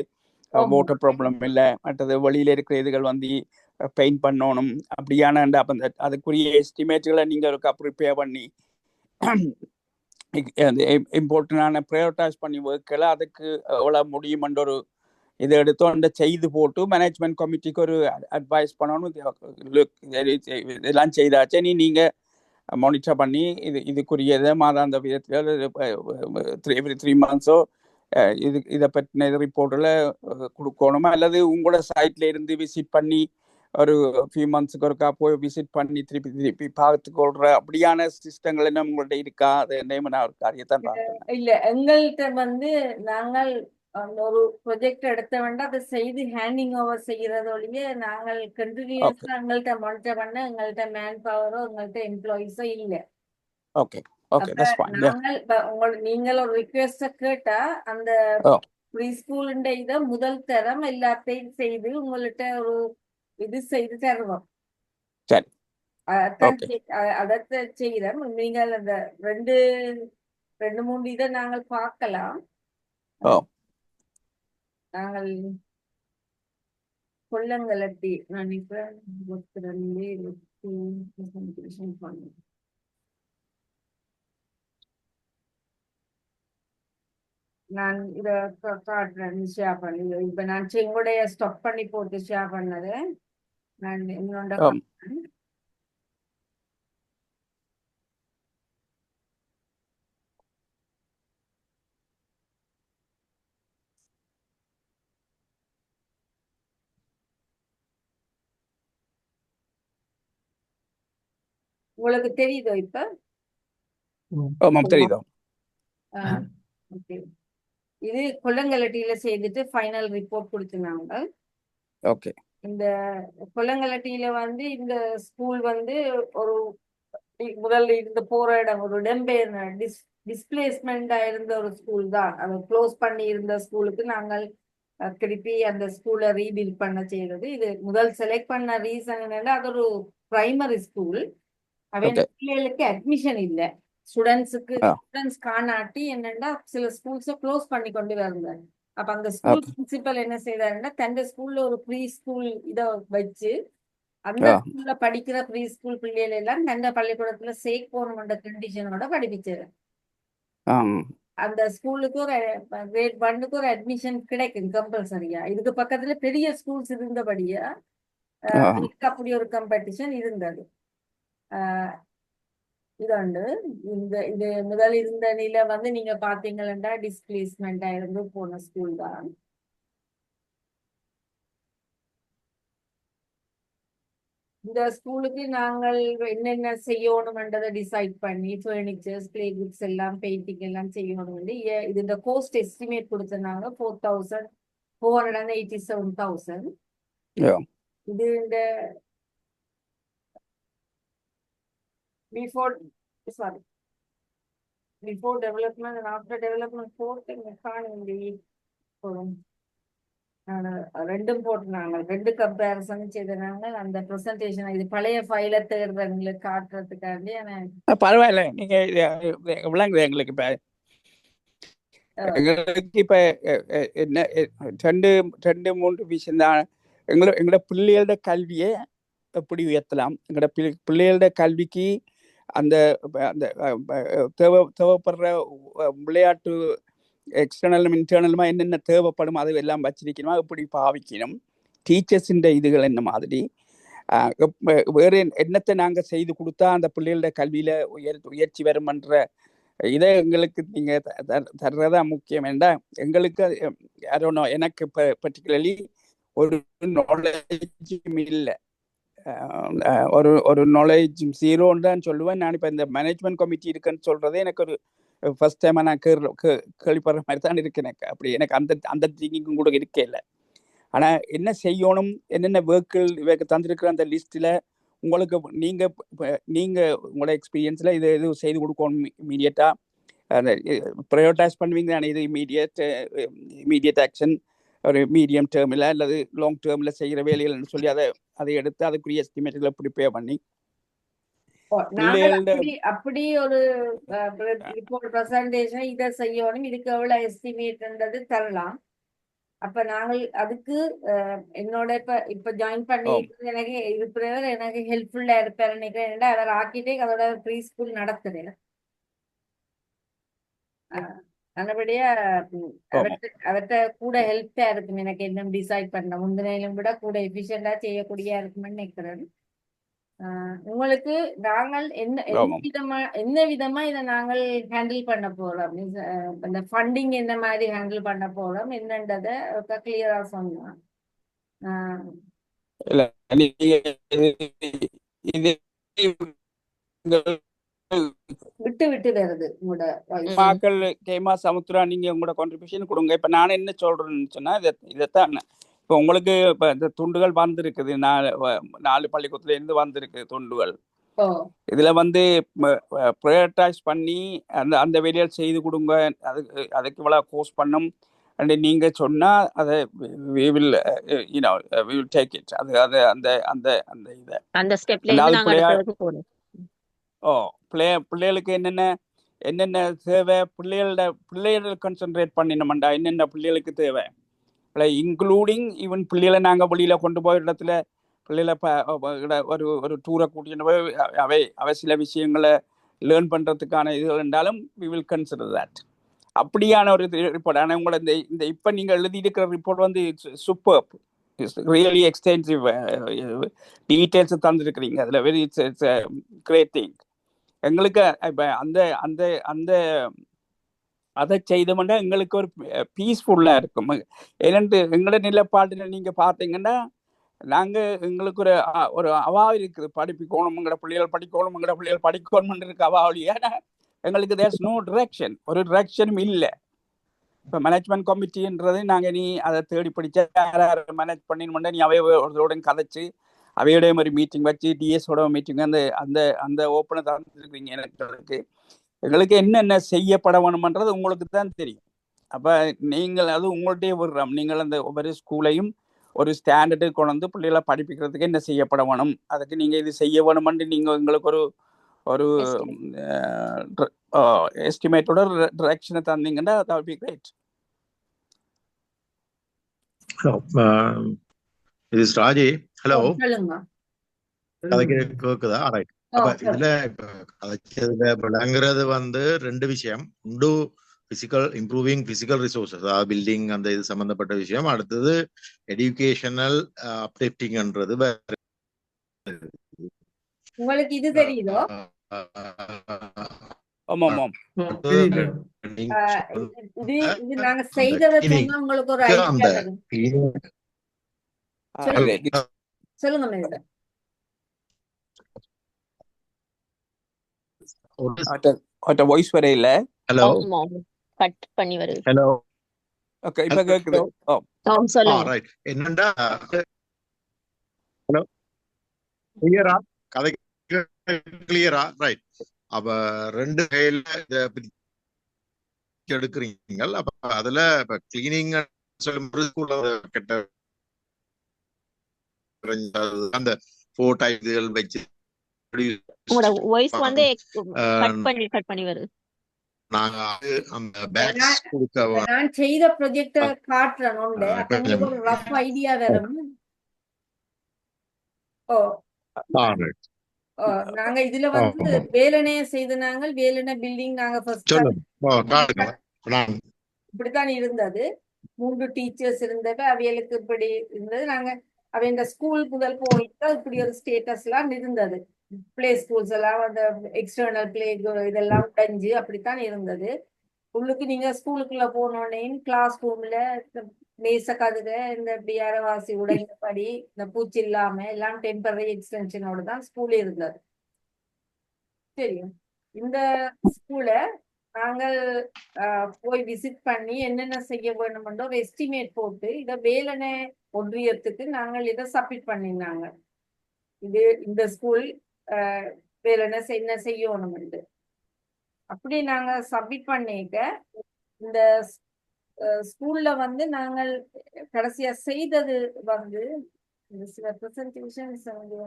வாட்டர் ப்ராப்ளம் இல்ல, மற்றது வெளியில இருக்கிற இதுகள் பெயிண்ட் பண்ணணும் அப்படியான அப்ப அதுக்குரிய எஸ்டிமேட்டுகளை நீங்க ப்ரிப்பேர் பண்ணி இம்பார்ட்டன்டான ப்ரையாரிட்டைஸ் பண்ணி வைக்கல, அதுக்கு எவ்வளவு முடியுமென்ற ஒரு இதை எடுத்து செய்து போட்டு மேனேஜ்மெண்ட் கமிட்டிக்கு ஒரு அட்வைஸ் பண்ணணும். இதெல்லாம் செய்தாச்சே நீங்க மானிட்டர் பண்ணி இதுக்குரியதை மாதாந்த விதத்தில் எவ்ரி 3 months இதை பற்றின ரிப்போர்ட்டில் கொடுக்கணுமா, அல்லது உங்களோட சைட்ல இருந்து விசிட் பண்ணி ஒரு ஃபியூ மந்த்ஸுக்கு ஒருக்கா போய் விசிட் பண்ணி திருப்பி பார்த்துக்கொள்ற அப்படியான சிஸ்டங்கள் என்ன உங்கள்ட்ட இருக்கா? அது நான் ஒரு காரியத்தான் பார்க்கணும். இல்ல, எங்கள்கிட்ட நாங்கள் அந்த ஒரு ப்ரொஜெக்ட் எடுத்த வேண்டாம் அதை செய்து ஹேண்டிங் ஓவர் செய்யறதோடய நாங்கள் கண்டினியூஸா எங்கள்கிட்ட மானிட்டர் பண்ண எங்கள்கிட்ட மேன் பவரோ எங்கள்கிட்ட எம்ப்ளாயிஸோ இல்லை. Okay, okay, that's fine. நீங்கள் ஒரு ரிக்வெஸ்ட கேட்டா அந்த ப்ரீ ஸ்கூலுண்ட இதை முதல் தரம் எல்லாத்தையும் செய்து உங்கள்கிட்ட ஒரு இது செய்து தருவோம். சரி, அதைத்தான் ஓகே. அதைத்தான் செய்கிறோம். நீங்கள் அந்த ரெண்டு ரெண்டு மூணு இதை நாங்கள் பார்க்கலாம். ஓ நாங்கள் கொல்லங்கலட்டி நான் இப்ப 22 பண்ணேன். நான் இத காட்டுறேன், ஷேர் பண்ணி. இப்ப நான் செங்கோடைய ஸ்டாப் பண்ணி போட்டு ஷேர் பண்ணது நான் என்னோட ஆம். காட்டுறேன். உங்களுக்கு தெரியுதோ இப்ப? ஆமாம், தெரியுதோ. ஓகே. இது கொல்லங்கலட்டியில செய்துட்டு ஃபைனல் ரிப்போர்ட் கொடுத்துனாங்க. ஓகே. இந்த கொல்லங்கலட்டியில வந்து இந்த ஸ்கூல் வந்து ஒரு முதல்ல இருந்த போற இடம் ஒரு இடம்பெயர் டிஸ்பிளேஸ்மெண்ட் இருந்த ஒரு ஸ்கூல் தான். அதை க்ளோஸ் பண்ணி இருந்த ஸ்கூலுக்கு நாங்கள் திருப்பி அந்த ஸ்கூலை ரீபில்ட் பண்ண செய்யறது. இது முதல் செலக்ட் பண்ண ரீசன் என்னன்னா, அது ஒரு பிரைமரி ஸ்கூல். அவன் ஓகே. பிள்ளைகளுக்கு அட்மிஷன் இல்லை. ஸ்டூடெண்ட்ஸுக்கு ஆ ஸ்டூடெண்ட்ஸ் காணாட்டி என்னன்னா சில ஸ்கூல்ஸை க்ளோஸ் பண்ணி கொண்டு வந்தாங்க. அப்ப அந்த ஸ்கூல் ஓகே. பிரின்சிபல் என்ன செய்தாருன்னா, தந்த ஸ்கூல்ல ஒரு ப்ரீ ஸ்கூல் இதை வச்சு அந்த ஆ ஸ்கூல்ல படிக்கிற ப்ரீ ஸ்கூல் பிள்ளைகள் எல்லாம் தந்த பள்ளிக்கூடத்துல சேர்க்கணும்ன்ற கண்டிஷனோட படிப்பிச்சது. ஆ அந்த ஸ்கூலுக்கு ஒரு கிரேட் 1க்கு ஒரு அட்மிஷன் கிடைக்கும் கம்பல்சரியா. இதுக்கு பக்கத்துல பெரிய ஸ்கூல்ஸ் இருந்தபடியா ஆ அதுக்கு அப்படி ஒரு காம்படிஷன் இருந்தது. இதாண்டு இது முதல் இருந்த நிலை வந்து நீங்க பாத்தீங்கன்னா டிஸ்பிளேஸ்மெண்டா இருந்து போன ஸ்கூல் தான். இந்த ஸ்கூலுக்கு நாங்கள் என்னென்ன செய்யணும்ன்றதை டிசைட் பண்ணி ஃபர்னிச்சர்ஸ், பிளே புக்ஸ் எல்லாம் பெயிண்டிங் எல்லாம் செய்யணும். இது இந்த கோஸ்ட் எஸ்டிமேட் கொடுத்துருந்தாங்க 4,487,000. யா இது இந்த before sorry before development and after development போட்டு ரெண்டும் போட்டுனாங்க. ரெண்டு கம்பேரிசன் செய்தாங்க. அந்த ப்ரெசன்டேஷன் இது பழைய ஃபைலை தேடுறவங்களுக்கு காட்டுறதுக்காண்டி பரவாயில்ல. நீங்க விளங்குது எங்களுக்கு. இப்ப எங்களுக்கு இப்ப என்ன ரெண்டு ரெண்டு மூன்று விஷயம் தான். எங்களோட பிள்ளைகளோட கல்வியை எப்படி உயர்த்தலாம், எங்களோட பிள்ளைகளோட கல்விக்கு அந்த அந்த தேவைப்படுற விளையாட்டு எக்ஸ்டர்னலும் இன்டர்னலுமா என்னென்ன தேவைப்படும் அது எல்லாம் வச்சிருக்கணுமா, எப்படி பாவிக்கணும், டீச்சர்ஸின் இதுகள் என்ன மாதிரி, வேறு என்னத்தை நாங்கள் செய்து கொடுத்தா அந்த பிள்ளைகளோட கல்வியில உயர்ச்சி வரும்ன்ற இதை எங்களுக்கு நீங்க தர்றதா முக்கியம். ஏண்டா எங்களுக்கு எனக்கு பர்டிகுலர்லி ஒரு நாலேஜும் இல்லை, ஒரு நாலேஜ் ஜீரோன்னு தான் சொல்லுவேன் நான். இப்போ இந்த மேனேஜ்மெண்ட் கமிட்டி இருக்குன்னு சொல்றதே எனக்கு ஒரு ஃபர்ஸ்ட் டைமாக நான் கேள்விப்படுற மாதிரி தான் இருக்கு எனக்கு. அப்படி எனக்கு அந்த திங்கிங்கும் கூட இருக்கே இல்லை. ஆனால் என்ன செய்யணும், என்னென்ன வேர்க்கு தந்திருக்கிற அந்த லிஸ்ட்டில் உங்களுக்கு நீங்கள் உங்களோட எக்ஸ்பீரியன்ஸில் இது எதுவும் செய்து கொடுக்கணும் இமீடியட்டாக அந்த ப்ரையோரிட்டைஸ் பண்ணுவீங்க தானே. இது இமீடியட் ஆக்ஷன் ஒரு மீடியம் டேர்மில் அல்லது லாங் டேர்மில் செய்கிற வேலைகள்னு சொல்லி அதை எடுத்து அதுக்குரிய எஸ்டிமேட்டுகளை ப்ரிப்பேர் பண்ணி அப்படி ஒரு ரிப்போர்ட் ப்ரெசன்டேஷன் இதை செய்யணும், இதுக்கு எவ்வளவு எஸ்டிமேட்ன்றது தரலாம். அப்ப நாங்கள் அதுக்கு என்னோட இப்ப ஜாயின் பண்ணி எனக்கு இருப்பவர் எனக்கு ஹெல்ப்ஃபுல்லா இருப்பாரு நினைக்கிறேன். அவர் ஆக்கிட்டே அதோட ப்ரீ ஸ்கூல் நடத்துறேன். நல்லபடியா அவர்கிட்ட கூட ஹெல்ப்பா இருக்கும். எனக்கு என்ன டிசைட் பண்ண முந்தினையிலும் விட கூட எஃபிஷியண்டா செய்யக்கூடிய இருக்கும்னு நினைக்கிறேன். உங்களுக்கு நாங்கள் என்ன விதமா இதை நாங்கள் ஹேண்டில் பண்ண போறோம், இந்த ஃபண்டிங் என்ன மாதிரி ஹேண்டில் பண்ண போறோம் என்னன்றதை கிளியரா சொன்னோம். விட்டு விட்டு வருது உங்களோட மக்கள். கேமா சமுத்திரா, நீங்க உங்களோட கான்ட்ரிபியூஷன் கொடுங்க. இப்ப நான் என்ன சொல்றேன்னு சொன்னா இதைத்தான். இப்போ உங்களுக்கு இப்ப இந்த துண்டுகள் வந்திருக்குது, 4 பள்ளிக்கூடத்துல இருந்து வந்திருக்கு துண்டுகள். இதுல வந்து ப்ரையாரிட்டைஸ் பண்ணி அந்த வேலையை செய்து கொடுங்க. அதுக்கு இவ்வளவு கோர்ஸ் பண்ணும், அண்ட் நீங்க சொன்னா அதை we will we will take it. அது அது அந்த அந்த அந்த இதை அந்த ஸ்டெப்ல இருந்து ரெண்டாவது நாங்க பிள்ளையா அடுத்ததுக்கு போகணும். பிள்ளைகளுக்கு என்னென்ன தேவை, பிள்ளைகளை கான்சென்ட்ரேட் பண்ணினோம்டா என்னென்ன பிள்ளைகளுக்கு தேவை, இன்க்ளூடிங் ஈவன் பிள்ளைகளை நாங்கள் வெளியில் கொண்டு போய் இடத்துல பிள்ளைகளை ஒரு ஒரு டூரை கூட்டிட்டு போய் அவை சில விஷயங்களை லேர்ன் பண்ணுறதுக்கான இதுகள் இருந்தாலும் வி வில் கன்சிடர் தட். அப்படியான ஒரு ரிப்போர்ட். ஆனால் உங்களை இந்த இப்போ நீங்கள் எழுதியிருக்கிற ரிப்போர்ட் வந்து சூப்பர், ரியலி எக்ஸ்டென்சிவ் டீட்டெயில்ஸ் தந்துருக்கிறீங்க. அதில் வெரி இட்ஸ் கிரேட் திங். எங்களுக்கு இப்போ அந்த அந்த அந்த அதை செய்தோம்னா எங்களுக்கு ஒரு பீஸ்ஃபுல்லாக இருக்கும். ஏனென்று எங்களோட நிலப்பாட்டில் நீங்கள் பார்த்தீங்கன்னா எங்களுக்கு ஒரு ஒரு அவாவ் இருக்குது, படிப்பிக்கணும், எங்களோட பிள்ளைகள் படிக்கணும், எங்களோட பிள்ளைகள் படிக்கணும்னு இருக்கு அவாவளி. ஏன்னா எங்களுக்கு தேர்ஸ் நோ டிரெக்ஷன், ஒரு டிரெக்ஷனும் இல்லை. இப்போ மேனேஜ்மெண்ட் கமிட்டின்றது நாங்கள் நீ அதை தேடி பிடிச்சா யார் மேனேஜ் பண்ணினோம்னா நீ அவையோட கதைச்சு அவையோட மாதிரி மீட்டிங் வச்சு டிஎஸோட மீட்டிங் அந்த அந்த அந்த ஓப்பனை தந்துருக்கீங்க. எங்களுக்கு என்னென்ன செய்யப்பட வேணுமன்றது உங்களுக்கு தான் தெரியும். அப்போ நீங்கள் அது உங்கள்கிட்டயே விடுறோம். நீங்கள் அந்த ஒவ்வொரு ஸ்கூலையும் ஒரு ஸ்டாண்டர்டு கொண்டு வந்து பிள்ளைகளை படிப்பிக்கிறதுக்கு என்ன செய்யப்பட வேணும், அதுக்கு நீங்கள் இது செய்ய வேணுமென்று நீங்கள் எங்களுக்கு ஒரு ஒரு எஸ்டிமேட்டோட டிரெக்ஷனை தந்தீங்கன்னா that would be great. Hello, this is Raji. Hello. சொல்லுங்க. அதுக்கு கேக்குதா? ரைட். அப்ப இதுல கதைச்சதுல விளங்குறது வந்து ரெண்டு விஷயம். ஒன்று இம்ப்ரூவிங் பிசிக்கல் ரிசோர்சஸ், அதாவது பில்டிங் அந்த இது சம்பந்தப்பட்ட விஷயம். அடுத்தது எஜுகேஷனல் அப்டேட்டிங்ன்றது. உங்களுக்கு இது தெரியுதோ? இது நாங்க செய்ததை சொன்னா உங்களுக்கு ஒரு ஐடியா தரும். சொல்லுங்க மேடம். வாய்ஸ் வரையில ஹலோ கட் பண்ணி வருது. ஹலோ ஓகே இப்ப கேக்குது. சொல்லுங்க. ரைட். என்னண்டா ஹலோ கிளியரா? கதை கிளியரா? ரைட். அப்ப ரெண்டு கையில எடுக்கிறீங்க. அப்ப அதுல இப்ப கிளீனிங் கெட்ட அந்த 4 டைப்கள் வச்சு உங்களோட வாய்ஸ் வந்து கட் பண்ணி வருது. நாங்க அந்த பேட்ச் கொடுக்க நான் செய்த ப்ராஜெக்ட காட்டுறேன். உங்களுக்கு ஒரு ரஃப் ஐடியா வரும். நாங்க இதுல வந்து வேலனைய செய்த நாங்கள் வேலனை பில்டிங் நாங்க ஃபர்ஸ்ட் இப்படித்தான் இருந்தது. 3 டீச்சர்ஸ் இருந்தது. அவைகளுக்கு இப்படி இருந்தது. நாங்க அவை ஸ்கூல் முதல் போயிட்டு இப்படி ஒரு ஸ்டேட்டஸ் எல்லாம் இருந்தது. பிளே ஸ்கூல்ஸ் எல்லாம் அந்த எக்ஸ்டர்னல் பிளே இதெல்லாம் உடைஞ்சு அப்படித்தான் இருந்தது. உள்ளுக்கு நீங்க ஸ்கூலுக்குள்ள போனோடனே கிளாஸ் ரூம்ல மேச கதுக இந்த பியாரவாசி உடைந்தபடி இந்த பூச்சி இல்லாம எல்லாம் டெம்பரரி எக்ஸ்டென்ஷனோட தான் ஸ்கூல் இருந்தது. தெரியும். இந்த ஸ்கூல நாங்கள் போய் விசிட் பண்ணி என்னென்ன செய்ய வேணும்ன்ற ஒரு எஸ்டிமேட் போட்டு இதை வேலனை ஒன்றியத்துக்கு நாங்கள் இதை சப்மிட் பண்ணினாங்க. இது இந்த ஸ்கூல் வேலனை என்ன செய்யணும்னு அப்படி நாங்க சப்மிட் பண்ணிக்க இந்த ஸ்கூல்ல வந்து நாங்கள் கடைசியா செய்தது வந்து சில ப்ரெசன்டேஷன்ஸ் வந்து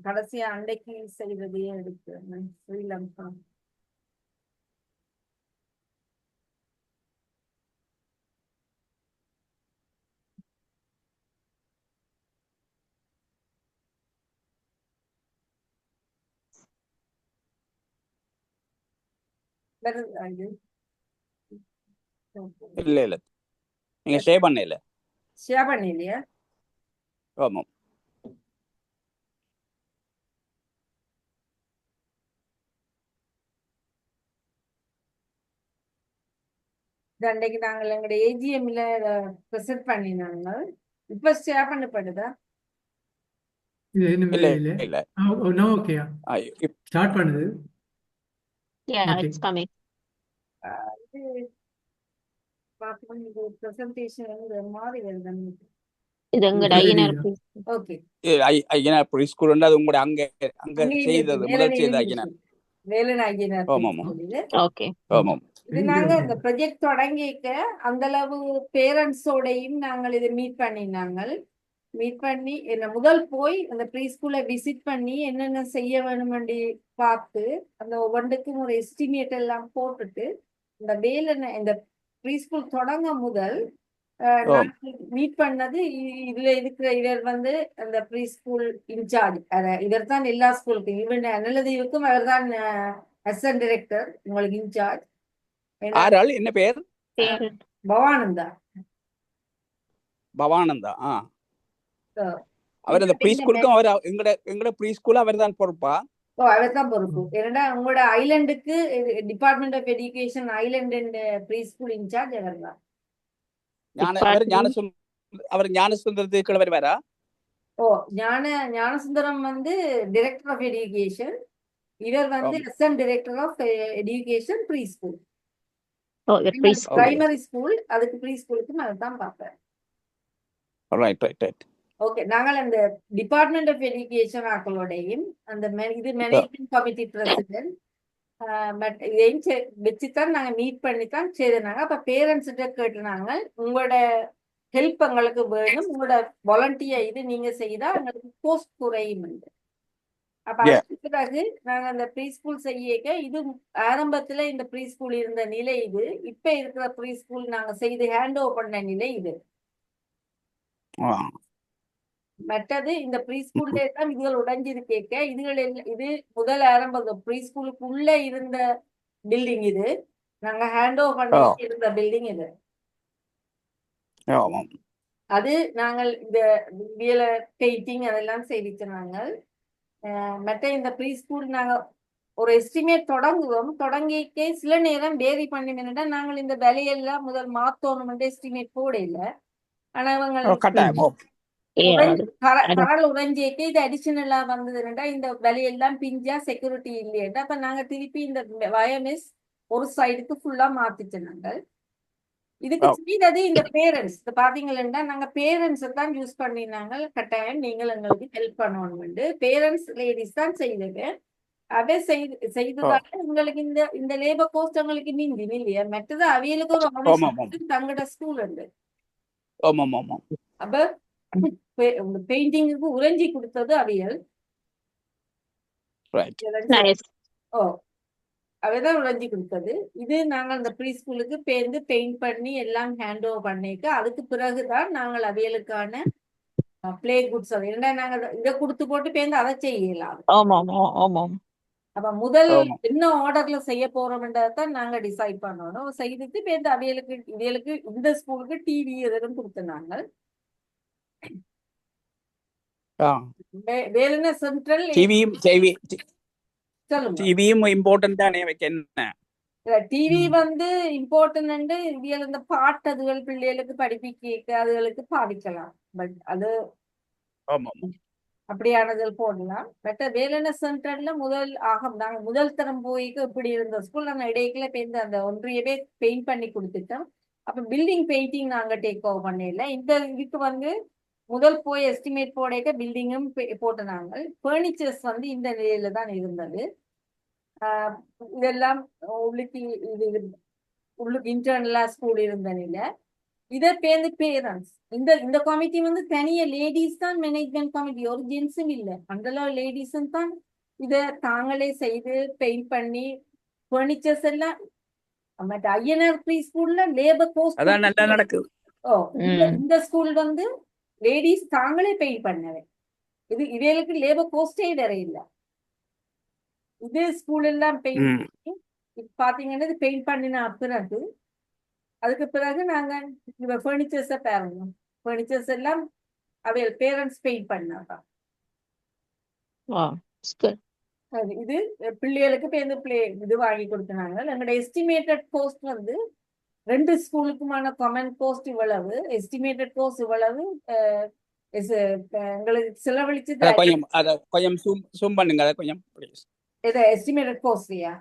கடைசியா அன்றைக்கு செய்ததையே எடுத்து ஸ்ரீலங்கா இல்ல இல்ல நீங்க ஷேர் பண்ணலையா? ஆமா. அன்றைக்கு நாங்கள் எங்களுடைய ஏஜிஎம்ல ப்ரெசென்ட் பண்ணினாங்க. இப்ப ஷேர் பண்ணப்படுதா? இல்ல ஓகே ஸ்டார்ட் பண்ணுது. It's coming. இது பாப்போம். இது பிரசன்டேஷன் வந்து மாதிரி வருது. இது எங்கட சொல்ல ஐயனார் தெரியுதா? preschool. Okay Ayyanar preschool அது உங்களோட அங்க அங்க அங்கேயும் இருக்கு செய்தது முதல் செய்த வேலனையிலும் ஐயனார். இருக்கு வேலன் ஐயனார் ஆமாம் ஆமாம் preschool இது ஓகே ஆமாம். இது நாங்க இந்த ப்ரொஜெக்ட் தொடங்கிக்க அந்த அளவு பேரண்ட்ஸோடையும் நாங்கள் இதை மீட் பண்ணினாங்கள். மீட் பண்ணி என்ன முதல் போய் அந்த ப்ரீ ஸ்கூலை விசிட் பண்ணி என்னென்ன செய்ய வேணுமென்று பார்த்து அந்த ஒவ்வொன்றுக்கும் ஒரு எஸ்டிமேட் எல்லாம் போட்டுட்டு இந்த வேலை இந்த ப்ரீ ஸ்கூல் தொடங்க முதல் நான் மீட் பண்ணது இதுல இருக்கிற இவர் வந்து அந்த ப்ரீ ஸ்கூல் இன்சார்ஜ் இவர் தான் எல்லா ஸ்கூலுக்கும் இவன் நல்லதீவுக்கும் அவர் தான் அசிஸ்டன்ட் டைரக்டர் உங்களுக்கு இன்சார்ஜ். ஆறாள் என்ன பேர்? பேரு பவானந்தா. பவானந்தா. அவர் அந்த ப்ரீ ஸ்கூலுக்கும் அவர் எங்கட ப்ரீ ஸ்கூல் அவர் தான் பொறுப்பா? அவர் தான் பொறுப்பு. ஏன்னா உங்களோட ஐலண்டுக்கு department of education island and pre school incharge அவர் தான். அவர் ஞானசுந்தரத்துக்கு கிழவர் வேறா? ஞானசுந்தரம் வந்து டைரக்டர் ஆஃப் எஜுகேஷன், இவர் வந்து assistant director of education preschool primary school. அதுக்கு ப்ரீ ஸ்கூலுக்கு நான் தான் பார்ப்பேன். ஓகே, நாங்கள் அந்த டிபார்ட்மெண்ட் ஆஃப் எஜுகேஷன் ஆக்களோடையும் அந்த இது மேனேஜ்மெண்ட் கமிட்டி பிரசிடென்ட் இதையும் வச்சுதான் நாங்க மீட் பண்ணித்தான் செய்தாங்க. அப்ப பேரண்ட்ஸ் கிட்ட கேட்டுனாங்க, உங்களோட ஹெல்ப் எங்களுக்கு வேணும், உங்களோட வாலண்டியர் இது நீங்க செய்தா எங்களுக்கு போஸ்ட் குறையும். அப்ப அதுக்கு பிறகு நாங்க அந்த ப்ரீ ஸ்கூல் செய்ய இது ஆரம்பத்துல இந்த ப்ரீ ஸ்கூல் இருந்த நிலை இது, இப்ப இருக்கிற ப்ரீ ஸ்கூல் நாங்க செய்து ஹேண்ட் ஓவர் பண்ண நிலை இது. மற்றது இந்த ப்ரீ ஸ்கூல்ல தான் இதுகள் உடைஞ்சிருக்க இதுகள் இது முதல் ஆரம்பம் ப்ரீ ஸ்கூலுக்குள்ள இருந்த பில்டிங் இது, நாங்க ஹேண்ட் ஓவர் பண்ணி இருந்த பில்டிங் இது. அது நாங்கள் இந்த பெயிண்டிங் அதெல்லாம் செய்விச்சாங்க. மற்ற இந்த ப்ரீ ஸ்கூல் நாங்க ஒரு எஸ்டிமேட் தொடங்குவோம், தொடங்கிக்கே சில நேரம் வேரி பண்ணினா நாங்கள் இந்த விலையெல்லாம் முதல் மாத்தோணும் எஸ்டிமேட் போட இல்லை. ஆனா அவங்க கடல் உடைஞ்சேக்கு இது அடிஷனலா வந்ததுன்னா இந்த விலையெல்லாம் பிஞ்சா செக்யூரிட்டி இல்லையா, அப்ப நாங்க திருப்பி இந்த வயமிஸ் ஒரு சைடுக்கு ஃபுல்லா மாத்திச்சு. நாங்கள் இதுக்கு செய்தது இந்த பேரண்ட்ஸ் பாத்தீங்கன்னா நாங்க பேரண்ட்ஸ் தான் யூஸ் பண்ணினாங்க. கட்டாயம் நீங்கள் எங்களுக்கு ஹெல்ப் பண்ணணும், பேரண்ட்ஸ் லேடிஸ் தான் செய்தது. அதே செய்ததால உங்களுக்கு இந்த லேபர் கோஸ்ட் உங்களுக்கு நீந்தி இல்லையா. மற்றது அவியலுக்கு ஒரு தங்கட ஸ்கூல் உண்டு. அப்ப பெயிண்டிங்குக்கு உறைஞ்சி கொடுத்தது அவியல். அவைதான் உழைஞ்சி கொடுத்தது. இது நாங்கள் அந்த ப்ரீ ஸ்கூலுக்கு பேர்ந்து பெயிண்ட் பண்ணி எல்லாம் ஹேண்ட் ஓவர் பண்ணிக்க. அதுக்கு பிறகுதான் நாங்கள் அவைகளுக்கான பிளே குட்ஸ் ஏன்னா நாங்கள் இதை கொடுத்து போட்டு பேர்ந்து அதை செய்யலாம். அப்ப முதல் என்ன ஆர்டர்ல செய்ய போறோம்ன்றதான் நாங்க டிசைட் பண்ணணும். செய்துட்டு பேர்ந்து அவைகளுக்கு இந்த ஸ்கூலுக்கு டிவி எதுவும் கொடுத்தாங்க. வேலன சென்ட்ரல் டிவியும் இம்பார்ட்டன்ட் தானே என்ன? டிவி வந்து இம்பார்ட்டன்ட். இவியல் இந்த பாட்டு அதுகள் பிள்ளைகளுக்கு படிப்பிக்க அதுகளுக்கு பாதிக்கலாம். பட் அது அப்படியானது போடலாம். பட் வேலன சென்ட்ரல்ல நாங்க முதல் தரம் போய்க்கு இப்படி இருந்த ஸ்கூல் நாங்க இடையில பேருந்து அந்த ஒன்றியவே பெயிண்ட் பண்ணி கொடுத்துட்டோம். அப்ப பில்டிங் பெயிண்டிங் நாங்க டேக் ஓவர் பண்ணல. இந்த இதுக்கு வந்து முதல் போய் எஸ்டிமேட் போட பில்டிங்கும் போட்டுனாங்க. பர்னிச்சர்ஸ் வந்து இந்த நிலையில தான் இருந்தது. இதெல்லாம் உள்ளுக்கு இன்டர்னலா ஸ்கூல் இருந்த நிலை. இதை பேருந்து பேரண்ட்ஸ் இந்த கமிட்டி வந்து தனியா லேடிஸ் தான் மேனேஜ்மெண்ட் கமிட்டி, ஒரு ஜென்ஸும் இல்லை. அந்த லேடிஸும் தான் இதை தாங்களே செய்து பெயிண்ட் பண்ணி பர்னிச்சர்ஸ் எல்லாம். ஐயனார் ப்ரீ ஸ்கூல்ல லேபர் கோஸ்ட் நடக்குது. இந்த ஸ்கூல் வந்து லேடிஸ் தாங்களே பெயிண்ட் பண்ணவே. இவைகளுக்கு லேபர் கோஸ்டே வேற இல்லை. இது ஸ்கூல் எல்லாம் பெயிண்ட் பண்ணி பாத்தீங்கன்னா பெயிண்ட் பண்ணின பிறகு அதுக்கு பிறகு நாங்க பர்னிச்சர்ஸ பேரணும். பர்னிச்சர்ஸ் எல்லாம் அவைய பேரண்ட்ஸ் பெயிண்ட் பண்ணாங்க. இது பிள்ளைகளுக்கு இது வாங்கி கொடுத்தாங்க. எங்களோட எஸ்டிமேட்டட் கோஸ்ட் வந்து 2 ஸ்கூலுக்குமான காமன் கோஸ்ட் இவ்வளவு, எஸ்டிமேட்டட் கோஸ்ட் இவ்வளவு. எங்களுக்கு செலவழிச்சு கொஞ்சம் ஜூம் பண்ணுங்க அத கொஞ்சம் ப்ளீஸ். இது எஸ்டிமேட்டட் கோஸ்ட்யா?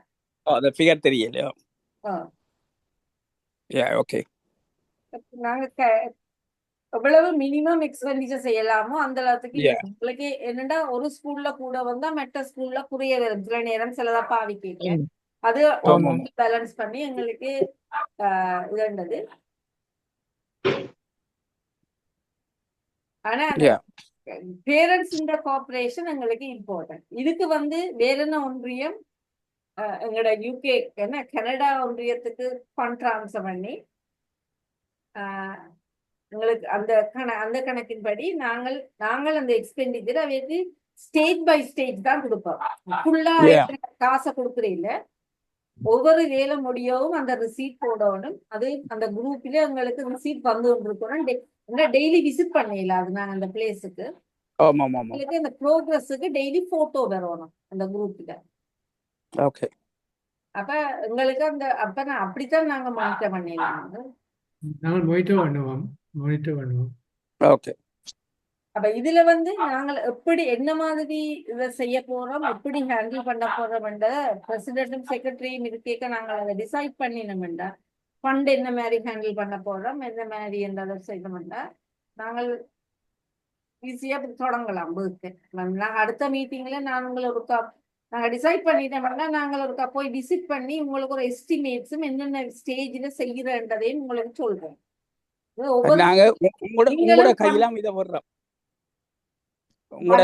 அந்த ஃபிகர் தெரியலையா? ஓகே. நாங்க எவ்வளவு மினிமம் எக்ஸ்பெண்டிச்சர் செய்யலாமோ அந்த அளவுக்கு Yeah. உங்களுக்கு என்னடா ஒரு ஸ்கூல்ல கூட வந்தா மற்ற ஸ்கூல்ல குறைய வரும் சில நேரம் சிலதா பாவிக்க ம். அது ஆமா பேலன்ஸ் பண்ணி எங்களுக்கு இதுண்டது. ஆனா அந்த Yeah. பேரண்ட்ஸ் இந்த கோஆபரேஷன் எங்களுக்கு இம்பார்ட்டன்ட். இதுக்கு வேற என்ன ஒன்றியம் எங்களோட யூகே என்ன கனடா ஒன்றியத்துக்கு ஃபண்ட் ட்ரான்ஸ்ஃபர் பண்ணி எங்களுக்கு அந்த கணக்கின்படி நாங்கள் அந்த எக்ஸ்பெண்டிச்சர் அவைக்கு ஸ்டேஜ் பை ஸ்டேஜ் தான் கொடுப்போம். ஃபுல்லா Yeah. காசை கொடுக்குற இல்ல, ஒவ்வொரு வேலை முடியவும் அந்த ரிசீட் போடணும். அது அந்த குரூப்ல எங்களுக்கு ரிசீட் வந்து கொண்டிருக்கணும். டெய்லி விசிட் பண்ணல அது நாங்க அந்த பிளேஸுக்கு ஆமா ஆமா ஆமா. எங்களுக்கு அந்த ப்ரோக்ரஸுக்கு டெய்லி போட்டோ வரணும் அந்த குரூப்ல. ஓகே. அப்ப எங்களுக்கு நான் அப்படித்தான் நாங்க மானிட்டர் பண்ணிடலாம். நாங்கள் மானிட்டர் பண்ணுவோம். ஓகே. அப்ப இதுல நாங்கள் எப்படி என்ன மாதிரி இதை செய்ய போறோம், எப்படி ஹேண்டில் பண்ண போறோம்ன்ற பிரசிடென்டும் செக்ரட்டரியும் இருக்கேக்க நாங்கள் அதை டிசைட் பண்ணினோம்டா ஃபண்ட் என்ன மாதிரி ஹேண்டில் பண்ண போறோம், என்ன மாதிரி என்றதை செய்யணும்டா நாங்கள் ஈஸியா தொடங்கலாம். நாங்க அடுத்த மீட்டிங்ல நாங்க டிசைட் பண்ணிட்டோம்னா நாங்கள் ஒருக்கா போய் விசிட் பண்ணி உங்களுக்கு ஒரு எஸ்டிமேட்ஸும் என்னென்ன ஸ்டேஜ்ல செய்யறன்றதையும் உங்களுக்கு சொல்றோம். நாங்க உங்களோட கையெல்லாம் இதை வர்றோம். உங்களோட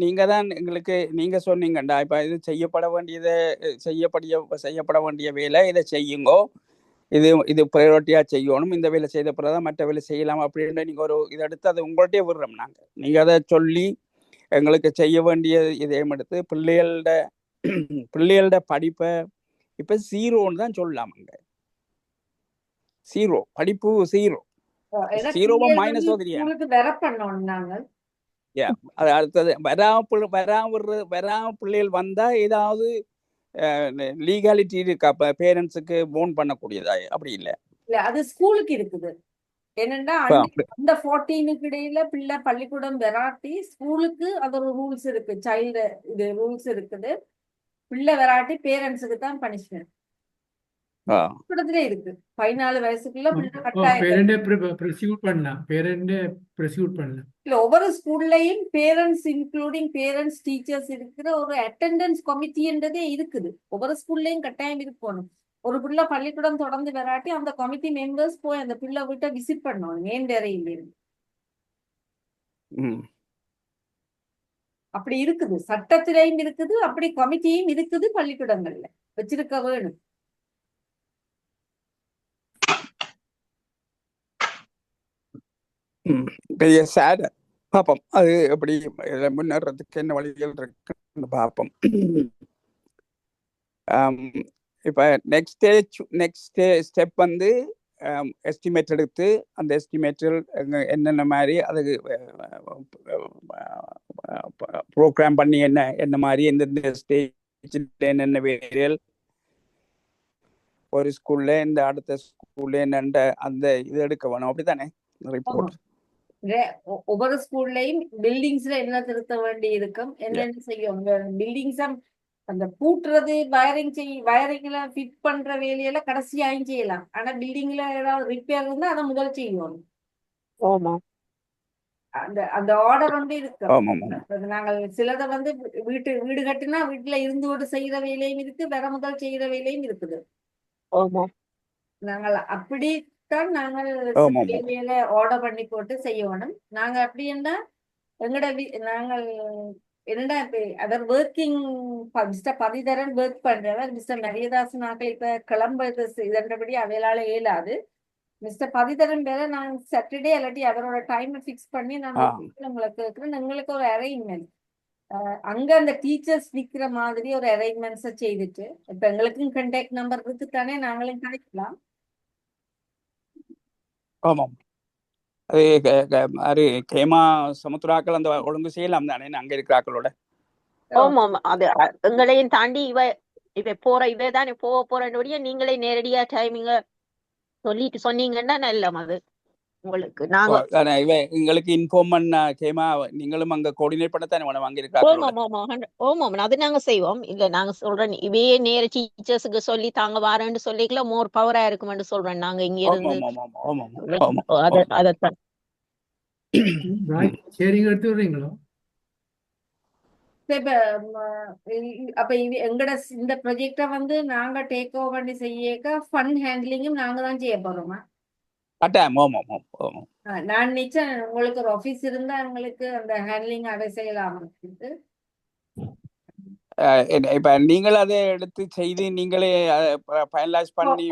நீங்க தான் எங்களுக்கு நீங்க சொன்னீங்கண்டா இப்ப இது செய்யப்பட வேண்டிய வேலை இதை செய்யுங்கோ, இது ப்ரையாரிட்டியா செய்யணும், இந்த வேலை செய்த பிறகுதான் மற்ற வேலை செய்யலாம் அப்படின்னு நீங்க ஒரு இதை எடுத்து அதை உங்கள்கிட்டயே விடுறோம். நாங்க நீங்க அதை சொல்லி எங்களுக்கு செய்ய வேண்டிய இதையும் எடுத்து பிள்ளைகளோட படிப்பை இப்ப 0ன்னு தான் சொல்லலாமாங்க. 0 படிப்பு 0 மைனஸ் அது அடுத்தது வராம பிள்ளைகள் வந்தா ஏதாவது லீகாலிட்டி இருக்கா பேரண்ட்ஸுக்கு போன் பண்ணக்கூடியதா? அப்படி இல்ல அது ஸ்கூலுக்கு இருக்குது. என்னன்னா அந்த 14க்கு இடையில பிள்ளை பள்ளிக்கூடம் வராட்டி ஸ்கூலுக்கு அது ஒரு ரூல்ஸ் இருக்கு, சைல்டு இது ரூல்ஸ் இருக்குது. பிள்ளை வராட்டி பேரண்ட்ஸுக்கு தான் பனிஷ்மெண்ட் இருக்கு. 14 வயசுக்குள்ள இல்ல ஒவ்வொரு ஸ்கூல்லயும் பேரண்ட்ஸ் இன்க்ளூடிங் பேரண்ட்ஸ் டீச்சர்ஸ் இருக்கிற ஒரு அட்டெண்டன்ஸ் கமிட்டின்றதே இருக்குது. ஒவ்வொரு ஸ்கூல்லயும் கட்டாயம் இருக்கணும். ஒரு பிள்ளை பள்ளிக்கூடம் தொடர்ந்து வராட்டி அந்த கமிட்டி மெம்பர்ஸ் போய் அந்த பிள்ளை வீட்டை விசிட் பண்ணணும். ஏன் வேற இருந்து அப்படி இருக்குது, சட்டத்திலையும் இருக்குது, அப்படி கமிட்டியும் இருக்குது, பள்ளிக்கூடங்கள்ல வச்சிருக்க வேணும். பெரிய சேட் பாப்போம். அது எப்படி முன்னேறதுக்கு என்ன வழிகள் இருக்குன்னு பார்ப்போம். இப்போ நெக்ஸ்ட் ஸ்டெப் எஸ்டிமேட் எடுத்து அந்த எஸ்டிமேட்டில் என்னென்ன மாதிரி அதுக்கு ப்ரோக்ராம் பண்ணி என்ன மாதிரி எந்தெந்த ஸ்டேஜில் என்னென்ன வேரியல் ஒரு ஸ்கூல்ல இந்த அடுத்த ஸ்கூல்ல என்னென்ன அந்த இது எடுக்க வேணும். அப்படித்தானே ரிப்போர்ட் ஒவ்வொரு ஸ்கூல்லயும் பில்டிங்ஸ்ல என்ன திருத்த வேண்டி இருக்கும், என்னென்ன செய்யும் பில்டிங்ஸ் அந்த பூட்டுறது வயரிங்ல ஃபிட் பண்ற வேலையெல்லாம் கடைசியாயும் செய்யலாம். ஆனா பில்டிங்ல ஏதாவது ரிப்பேர் இருந்தா அதை முதல் செய்யணும். அந்த ஆர்டர் இருக்கு. நாங்கள் சிலதை வீடு கட்டினா வீட்டுல இருந்து செய்யற வேலையும் இருக்கு, வேற முதல் செய்யற வேலையும் இருக்குது. நாங்கள் அப்படித்தான் நாங்கள் வேலையில ஆர்டர் பண்ணி போட்டு செய்யணும். நாங்க அப்படி என்ன நாங்கள் என்னடா அவர் ஒர்க்கிங் மிஸ்டர் பதிதரன் ஒர்க் பண்றவர், மிஸ்டர் மரியதாசன் ஆக்கள் இப்ப கிளம்புறது இதன்றபடி அவையால இயலாது. மிஸ்டர் பதிதரன் வேற நான் சாட்டர்டே இல்லாட்டி அவரோட டைம் ஃபிக்ஸ் பண்ணி நான் உங்களுக்கு கேட்கிறேன். எங்களுக்கு ஒரு அரேஞ்ச்மெண்ட் அங்க அந்த டீச்சர்ஸ் நிக்கிற மாதிரி ஒரு அரேஞ்ச்மெண்ட்ஸ செய்துட்டு இப்ப எங்களுக்கும் கான்டாக்ட் நம்பர் இருக்குத்தானே, நாங்களும் கிடைக்கலாம். ஆமாம், அது கேமா சமுத்திராக்கள் அந்த ஒழுங்கு செய்யலாம் தானே அங்க இருக்கிற ஆக்களோட. அது எங்களையும் தாண்டி இவ தானே போறேன்னு நீங்களே நேரடியா டைமிங்க சொல்லிட்டு சொன்னீங்கன்னா நல்ல அது உங்களுக்கு நாங்க எங்களுக்கு இன்ஃபார்ம் பண்ண கேமா நீங்களும் அங்க கோஆர்டினேட் பண்ணத்தானே வேணும் அங்க இருக்கிற. ஓமாம் அது நாங்க செய்வோம். இல்ல நாங்க சொல்றேன் இவே நேர டீச்சர்ஸுக்கு சொல்லி தாங்க வாரேன்னு சொல்லிக்கல மோர் பவரா இருக்குமென்னு சொல்றேன். நாங்க இங்க இருந்து அதத்தான் ராஜ் ஷேரிங் எடுத்து விடுறீங்களோ? இப்ப அப்ப இது எங்கட இந்த ப்ரொஜெக்டை வந்து நாங்க டேக் ஓவர் பண்ணி செய்ய ஃபண்ட் ஹேண்ட்லிங்கும் நாங்க தான் செய்ய போறோமா? கட்டாயம். ஆமாம் ஆமாம் ஆமாம். நான் நினைச்சேன் உங்களுக்கு ஒரு ஆபீஸ் இருந்தா உங்களுக்கு அந்த ஹேண்ட்லிங் அதை செய்யலாம். இப்ப நீங்கள் அதை எடுத்து செய்து நீங்களே ஃபைனலைஸ் பண்ணி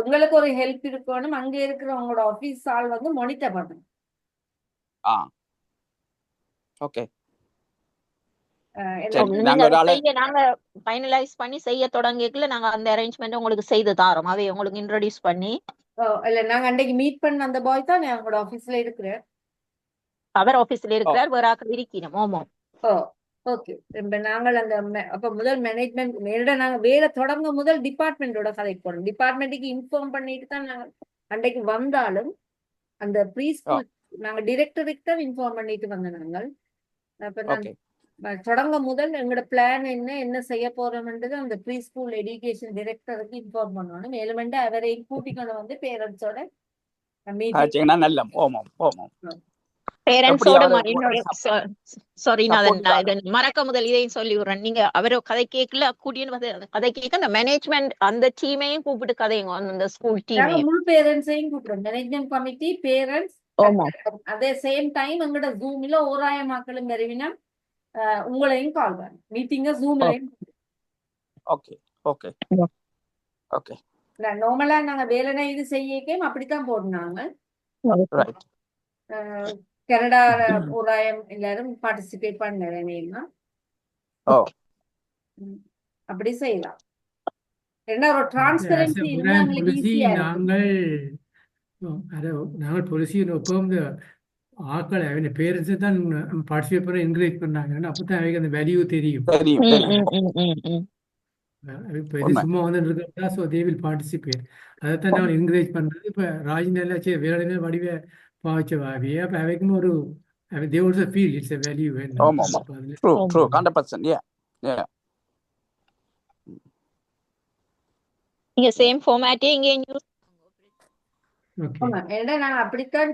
உங்களுக்கு ஒரு ஹெல்ப் இருக்கணும். அங்க இருக்கிற உங்களோட ஆபீஸ் ஆள் வந்து மானிட்டர் பண்ணணும். ஓகே. நாங்க ஃபைனலைஸ் பண்ணி செய்ய தொடங்கிக்கல நாங்க அந்த அரேஞ்ச்மெண்ட் உங்களுக்கு செய்து தாரோம். அதை உங்களுக்கு இன்ட்ரோடியூஸ் பண்ணி இல்ல நாங்க அன்னைக்கு மீட் பண்ண அந்த பாய் தான் எங்களோட ஆபீஸ்ல இருக்கிறார். அவர் ஆபீஸ்ல இருக்கிறார், வேற ஆக்கள் இருக்கணும். ஆமா. ஓகே. இப்ப நாங்கள் அந்த அப்ப முதல் மேனேஜ்மெண்ட் நேரடியா நாங்க வேலை தொடங்க முதல் டிபார்ட்மெண்டோட கதை போறோம். டிபார்ட்மெண்ட்டுக்கு இன்ஃபார்ம் பண்ணிட்டு தான் நாங்க அன்றைக்கு வந்தாலும் அந்த ப்ரீ ஸ்கூல் நாங்க டிரெக்டருக்கு தான் இன்ஃபார்ம் பண்ணிட்டு வந்தோம். நாங்கள் அப்ப தொடங்க முதல் எங்களோட பிளான் என்ன செய்ய போறோம்ன்றது அந்த ப்ரீ ஸ்கூல் எஜுகேஷன் டிரெக்டருக்கு இன்ஃபார்ம் பண்ணணும். மேலும் அவரை கூட்டிக்கொண்டு வந்து பேரண்ட்ஸோட மறக்க முதல் இதையும் சொல்லி விடுறேன். நீங்க அவரை கதை கேட்கல கூட்டின்னு வந்து கதை கேட்க அந்த மேனேஜ்மெண்ட் அந்த டீமையும் கூப்பிட்டு கதைங்க அந்த ஸ்கூல் டீம் முழு பேரண்ட்ஸையும் கூப்பிடுறோம். மேனேஜ்மெண்ட் கமிட்டி, பேரண்ட்ஸ், அதே சேம் டைம் எங்களோட ஜூம்ல 1000 மக்களும் வருவினா உங்களையும் கால் பண்ண மீட்டிங்க ஜூம்லயும். Okay okay okay. நார்மலா நாங்க வேலைனா இது செய்யக்கே அப்படித்தான் போடுனாங்க. கனடா 1000 எல்லாரும் பார்ட்டிசிபேட் பண்ண அப்படி செய்யலாம். என்ன ஒரு டிரான்ஸ்பரன்சி இருந்தா ஈஸியா நாங்கள் பொலிசி ஒப்பம் ஆக்களை அவங்க பேரண்ட்ஸை தான் பார்ட்டிசிபேட் பண்ண என்கரேஜ் பண்ணாங்க. அப்பதான் அவங்க அந்த வேல்யூ தெரியும். இப்போ சும்மா வந்து இருக்கா, ஸோ தே வில் பார்ட்டிசிபேட். அதைத்தான் நாங்கள் என்கரேஜ் பண்றது. இப்போ ராஜ்நாள வேலை வடிவ பாய்ச்ச வாவி அப்போ அவைக்கும் ஒரு they also feel it's a value. True 100%. Yeah. இங்க சேம் ஃபார்மேட்டே இங்க யூஸ் நாங்க அப்படித்தான்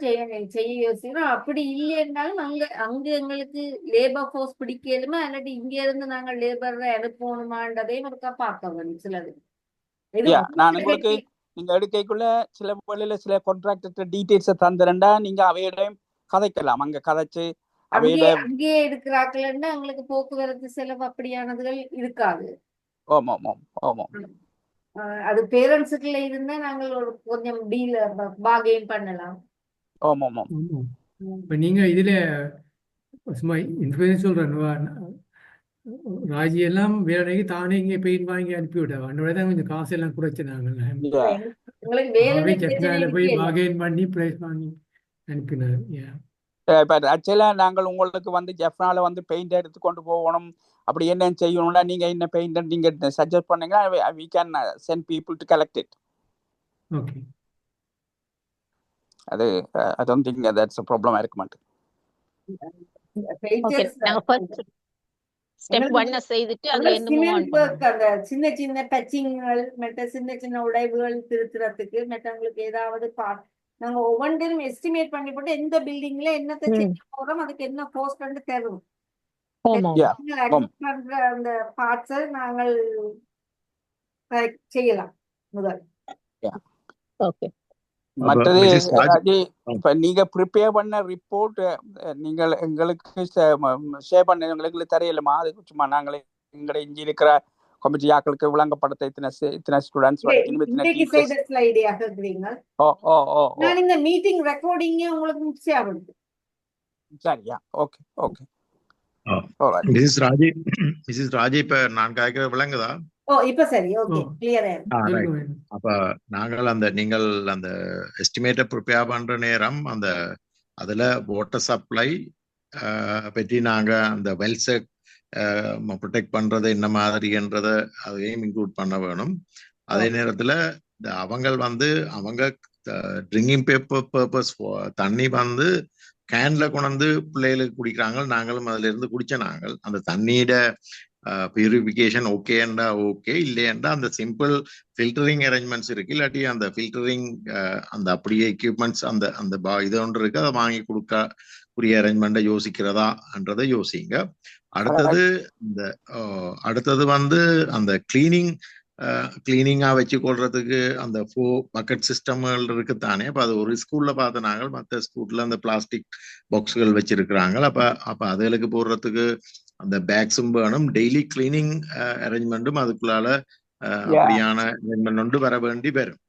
செய்ய யோசிக்கிறோம். அப்படி இல்லைன்னாலும் அங்க எங்களுக்கு லேபர் ஃபோர்ஸ் பிடிக்கலுமா இல்லாட்டி இங்க இருந்து நாங்க லேபர் அனுப்பணுமான்றதையும் ஒருக்கா பார்க்க வேணும். சிலது நான் உங்களுக்கு நீங்க எடுக்கைக்குள்ள சில வழியில சில கான்ட்ராக்டர் டீடைல்ஸ் தந்துறேன்டா நீங்க அவையிடையும் கதைக்கலாம். அங்க கதைச்சு அங்கேயே எடுக்கிறாக்கலன்னா எங்களுக்கு போக்குவரத்து செலவு அப்படியானதுகள் இருக்காது. அது பேரண்ட்ஸுக்குள்ள இருந்தா நாங்கள் ஒரு கொஞ்சம் டீல் பார்கெயின் பண்ணலாம். இப்ப நீங்க இதுல சும்மா இன்ஃபுளுன்ஸ் சொல்றேன். ராஜி எல்லாம் வேலைக்கு தானே இங்கே பெயிண்ட் வாங்கி அனுப்பி விட்டவா தான் கொஞ்சம் காசு எல்லாம் குறைச்சினாங்க. போய் பார்கெயின் பண்ணி பிரைஸ் வாங்கி அனுப்பினார். ஆக்சுவலா நாங்கள் உங்களுக்கு வந்து ஜெஃப்னால வந்து பெயிண்ட் எடுத்து கொண்டு போகணும் அப்படி என்ன செய்யணும்னா நீங்க என்ன பெயிண்ட் நீங்க சஜஸ்ட் பண்ணீங்கன்னா we can send people to collect it. Okay. அது I don't think that's a problem இருக்க மாட்டேன். ஸ்டெப் 1 செய்துட்டு அங்க இருந்து மூவ் ஆன் பண்ணுங்க. அந்த சின்ன சின்ன டச்சிங்கள் மற்ற சின்ன சின்ன உடைவுகள் திருத்துறதுக்கு மற்றவங்களுக்கு ஏதாவது நாங்க ஒவ்வொன்றையும் எஸ்டிமேட் பண்ணி போட்டு எந்த பில்டிங்ல என்னத்தை செய்ய போறோம் அதுக்கு என்ன காஸ்ட் தரும். அந்த பார்ட்ஸை நாங்கள் செய்யலாம் முதல். மற்றது இப்ப நீங்க ப்ரிப்பேர் பண்ண ரிப்போர்ட் நீங்கள் எங்களுக்கு ஷேர் பண்ண எங்களுக்கு தெரியலமா? அது சும்மா நாங்களே எங்களை இங்க இருக்கிற கமிட்டி ஆக்களுக்கு விளங்கப்படுத்த இத்தனை ஸ்டூடண்ட்ஸ் நான் இந்த மீட்டிங் ரெக்கார்டிங் உங்களுக்கு முடிச்சே ஆகுது. சரியா? Okay okay. மிஸ்ஸஸ் ராஜி இப்ப நான் கேட்கிற விளங்குதா? இப்ப சரி. ஓகே கிளியரா இருக்கு. அப்ப நாங்கள் நீங்கள் அந்த எஸ்டிமேட்டை ப்ரிப்பேர் பண்ற நேரம் அதுல வாட்டர் சப்ளை பற்றி நாங்க அந்த வெல்ஸை ப்ரொடெக்ட் பண்றது என்ன மாதிரின்றத அதையும் இன்க்ளூட் பண்ண வேணும். அதே நேரத்துல அவங்க ட்ரிங்கிங் பர்பஸ் தண்ணி வந்து கேன்ல கொண்டு பிள்ளைகளுக்கு குடிக்கிறாங்க. நாங்களும் அதுல இருந்து குடிச்ச நாங்கள் அந்த தண்ணியோட பியூரிஃபிகேஷன் ஓகேண்டா ஓகே, இல்லையண்டா அந்த சிம்பிள் ஃபில்டரிங் அரேஞ்ச்மெண்ட்ஸ் இருக்கு, இல்லாட்டி அந்த ஃபில்டரிங் அந்த அப்படியே எக்யூப்மெண்ட்ஸ் அந்த அந்த இது ஒன்று இருக்கு, அதை வாங்கி கொடுக்கக்கூடிய அரேஞ்ச்மெண்ட்டை யோசிக்கிறதான்றதை யோசிங்க. அடுத்தது இந்த அடுத்தது வந்து அந்த கிளீனிங்கா வச்சு கொள்றதுக்கு அந்த 4 பக்கெட் சிஸ்டம்கள் இருக்குத்தானே. அப்ப அது ஒரு ஸ்கூல்ல பார்த்தனாங்க, மற்ற ஸ்கூல்ல அந்த பிளாஸ்டிக் பாக்ஸ்கள் வச்சிருக்கிறாங்க. அப்ப அதுகளுக்கு போடுறதுக்கு அந்த பேக்ஸும் வேணும், டெய்லி கிளீனிங் அரேஞ்ச்மெண்ட்டும் அதுக்குள்ளால அப்படியான அரேஞ்ச்மெண்ட் ஒன்று வர வேண்டி வரும்.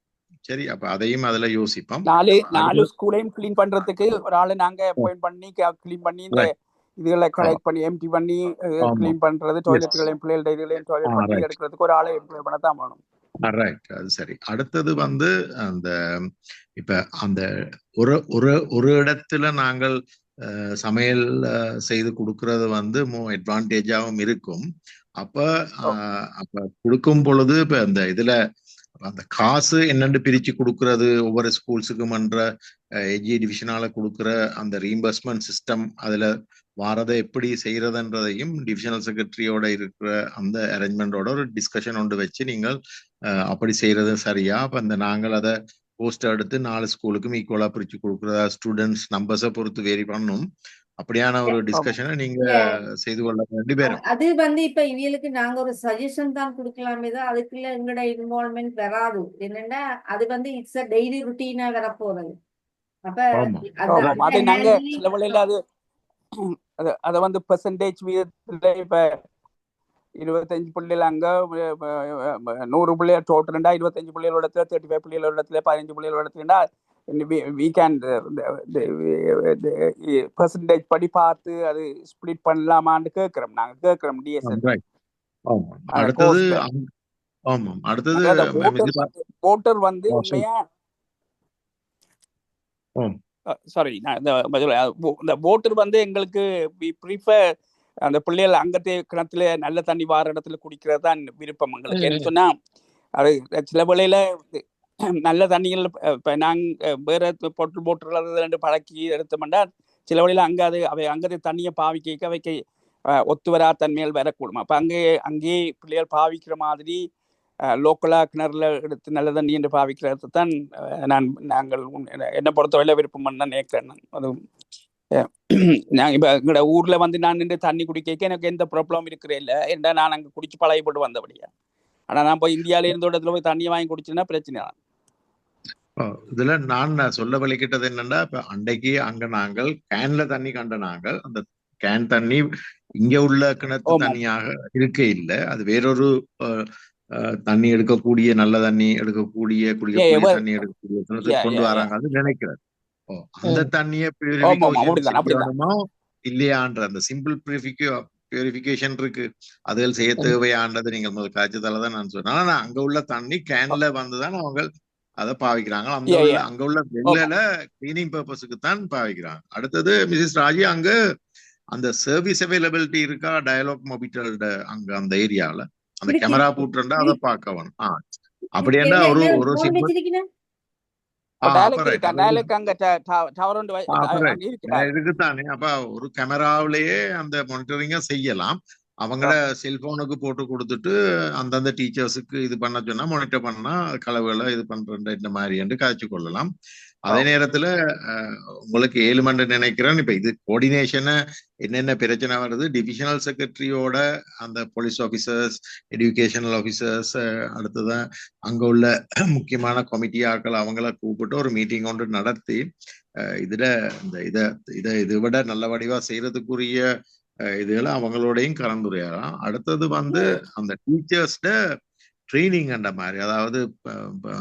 சரி, அப்ப அதையும் அதுல யோசிப்போம். 4 ஸ்கூலையும் கிளீன் பண்றதுக்கு ஒரு ஆளு நாங்க அப்பாயிண்ட் பண்ணி கிளீன் பண்ணி இந்த இதுகளை கலெக்ட் பண்ணி எம்டி பண்ணி கிளீன் பண்றது, டாய்லெட்டுகளையும் பிள்ளைகளோட இதுகளையும் டாய்லெட் பண்ணி எடுக்கிறதுக்கு ஒரு ஆளை எம்ப்ளாய் பண்ணத்தான் வேணும். ரைட், அது சரி. அடுத்தது வந்து அந்த இப்ப அந்த ஒரு இடத்துல நாங்கள் சமையல் செய்து கொடுக்கறது வந்து அட்வான்டேஜாவும் இருக்கும். அப்ப கொடுக்கும் பொழுது இப்ப அந்த இதுல அந்த காசு என்னன்னு பிரிச்சு கொடுக்கறது, ஒவ்வொரு ஸ்கூல்ஸுக்கும் என்ற ஏஜி டிவிஷனால கொடுக்குற அந்த ரீஇம்பர்ஸ்மெண்ட் சிஸ்டம், அதுல வாரதை எப்படி செய்யறதுன்றதையும் டிவிஷனல் செக்ரட்டரியோட இருக்கிற அந்த அரேஞ்ச்மெண்டோட ஒரு டிஸ்கஷன் ஒன்று வச்சு நீங்கள் அப்படி செய்யறது சரியா. அப்ப அந்த நாங்கள் அதை போஸ்ட் எடுத்து 4 ஸ்கூலுக்கும் ஈக்குவலா பிரிச்சு கொடுக்குறதா, ஸ்டூடெண்ட்ஸ் நம்பர்ஸை பொறுத்து வேரி பண்ணணும். அப்படியான ஒரு டிஸ்கஷனை நீங்க செய்து கொள்ள வேண்டி வரும். அது வந்து இப்ப இவங்களுக்கு நாங்க ஒரு சஜஷன் தான் கொடுக்கலாமே தான், அதுக்குள்ள எங்களோட இன்வால்வ்மெண்ட் வராது. என்னன்னா அது வந்து இட்ஸ் அ டெய்லி ருட்டீனா வரப்போறது. அப்ப அது நாங்க சில வழியில அதை வந்து பெர்சன்டேஜ் வீதத்துல இப்ப 25 பிள்ளைகள் அங்க 100 பிள்ளைகள் டோட்டல்டா 25 பிள்ளைகளோட இடத்துல 35 பிள்ளைகளோட இடத்துல 15 பிள்ளைகளோட இடத்துலா we can பெர்சன்டேஜ் படி பார்த்து அது ஸ்பிளிட் பண்ணலாமான்னு கேட்கிறோம் டிஎஸ்எல். அடுத்தது voter வந்து உண்மையா சாரி இந்த voter வந்து எங்களுக்கு ப்ரீஃபர் அந்த பிள்ளைகள் அங்கத்தே கிணத்துல நல்ல தண்ணி வார இடத்துல குடிக்கிறது தான் விருப்பம் எங்களுக்கு. என்ன சொன்னா அது சில வேளையில நல்ல தண்ணிகள் இப்ப நாங்க வேற பொட்டல் போட்டுகள் 2 பழக்கி எடுத்தோம்னா சில வேளையில அங்கதே தண்ணியை பாவிக்க வைக்க ஒத்துவரா தன்மைகள் வரக்கூடும். அப்ப அங்கேயே பிள்ளைகள் பாவிக்கிற மாதிரி லோக்கலா கிணறுல எடுத்து நல்ல தண்ணி என்று பாவிக்கிறது தான் நாங்கள் என்ன பொறுத்தவரையில விருப்பம் தான் நினைக்கிறேன். அது நான் இப்ப எங்களோட ஊர்ல வந்து நான் நின்று தண்ணி குடிக்க எனக்கு எந்த ப்ராப்ளம் இருக்கிறே இல்லை, ஏன்னா நான் அங்க குடிச்சு பழகப்பட்டு வந்தபடியா. ஆனா நான் போய் இந்தியாவில இருந்த இடத்துல போய் தண்ணியை வாங்கி குடிச்சுன்னா பிரச்சனை தான். இதுல நான் சொல்ல வலிக்கிட்டது என்னன்னா, இப்ப அன்றைக்கு அங்க நாங்கள் கேன்ல தண்ணி கண்ட நாங்கள் அந்த கேன் தண்ணி இங்க உள்ள கிணத்து தண்ணியாக இருக்க இல்லை, அது வேறொரு தண்ணி எடுக்கக்கூடிய நல்ல தண்ணி எடுக்கக்கூடிய குடிக்கக்கூடிய தண்ணி எடுக்கக்கூடிய கொண்டு வராங்க அது நினைக்கிறேன். அந்த தண்ணியை பியூரிஃபிகேஷன் இல்லையான்ற அந்த சிம்பிள் பியூரிஃபிகேஷன் இருக்கு, அதில் செய்ய தேவையானது நீங்கள் முதல் காய்ச்சதாலதான் நான் சொன்னேன். ஆனா அங்க உள்ள தண்ணி கேன்ல வந்துதான் அவங்க அதை பாவிக்கிறாங்க. அங்க உள்ள வெள்ளையில கிளீனிங் பர்பஸுக்கு தான் பாவிக்கிறாங்க. அடுத்தது மிஸ்ஸஸ் ராஜி, அங்க அந்த சர்வீஸ் அவைலபிலிட்டி இருக்கா டயலாக் மொபிட்டல் அங்க அந்த ஏரியால அந்த கேமரா போட்டுருந்தா அதை பார்க்கணும். அப்படின்னா ஒரு இருக்குதானே. அப்ப ஒரு கேமராவிலேயே அந்த மானிட்டரிங்க செய்யலாம். அவங்கள செல்போனுக்கு போட்டு கொடுத்துட்டு அந்தந்த டீச்சர்ஸுக்கு இது பண்ண சொன்னா மானிட்டர் பண்ணா கலவுகளை இது பண்ற இந்த மாதிரி என்று காய்ச்சி கொள்ளலாம். அதே நேரத்துல உங்களுக்கு 7 மணி நினைக்கிறேன். இப்ப இது கோஆர்டினேஷனை என்னென்ன பிரச்சனை வருது, டிவிஷனல் செக்ரட்டரியோட அந்த போலீஸ் ஆபீசர்ஸ், எஜுகேஷனல் ஆபீசர்ஸ், அடுத்ததான் அங்க உள்ள முக்கியமான கமிட்டி ஆக்கள் அவங்கள கூப்பிட்டு ஒரு மீட்டிங் ஒன்று நடத்தி இதுல இதை விட நல்ல வடிவா செய்யறதுக்குரிய இதுகளை அவங்களோடையும் கலந்துரையாடலாம். அடுத்தது வந்து அந்த டீச்சர்ஸ்ட ட்ரைனிங் அந்த மாதிரி, அதாவது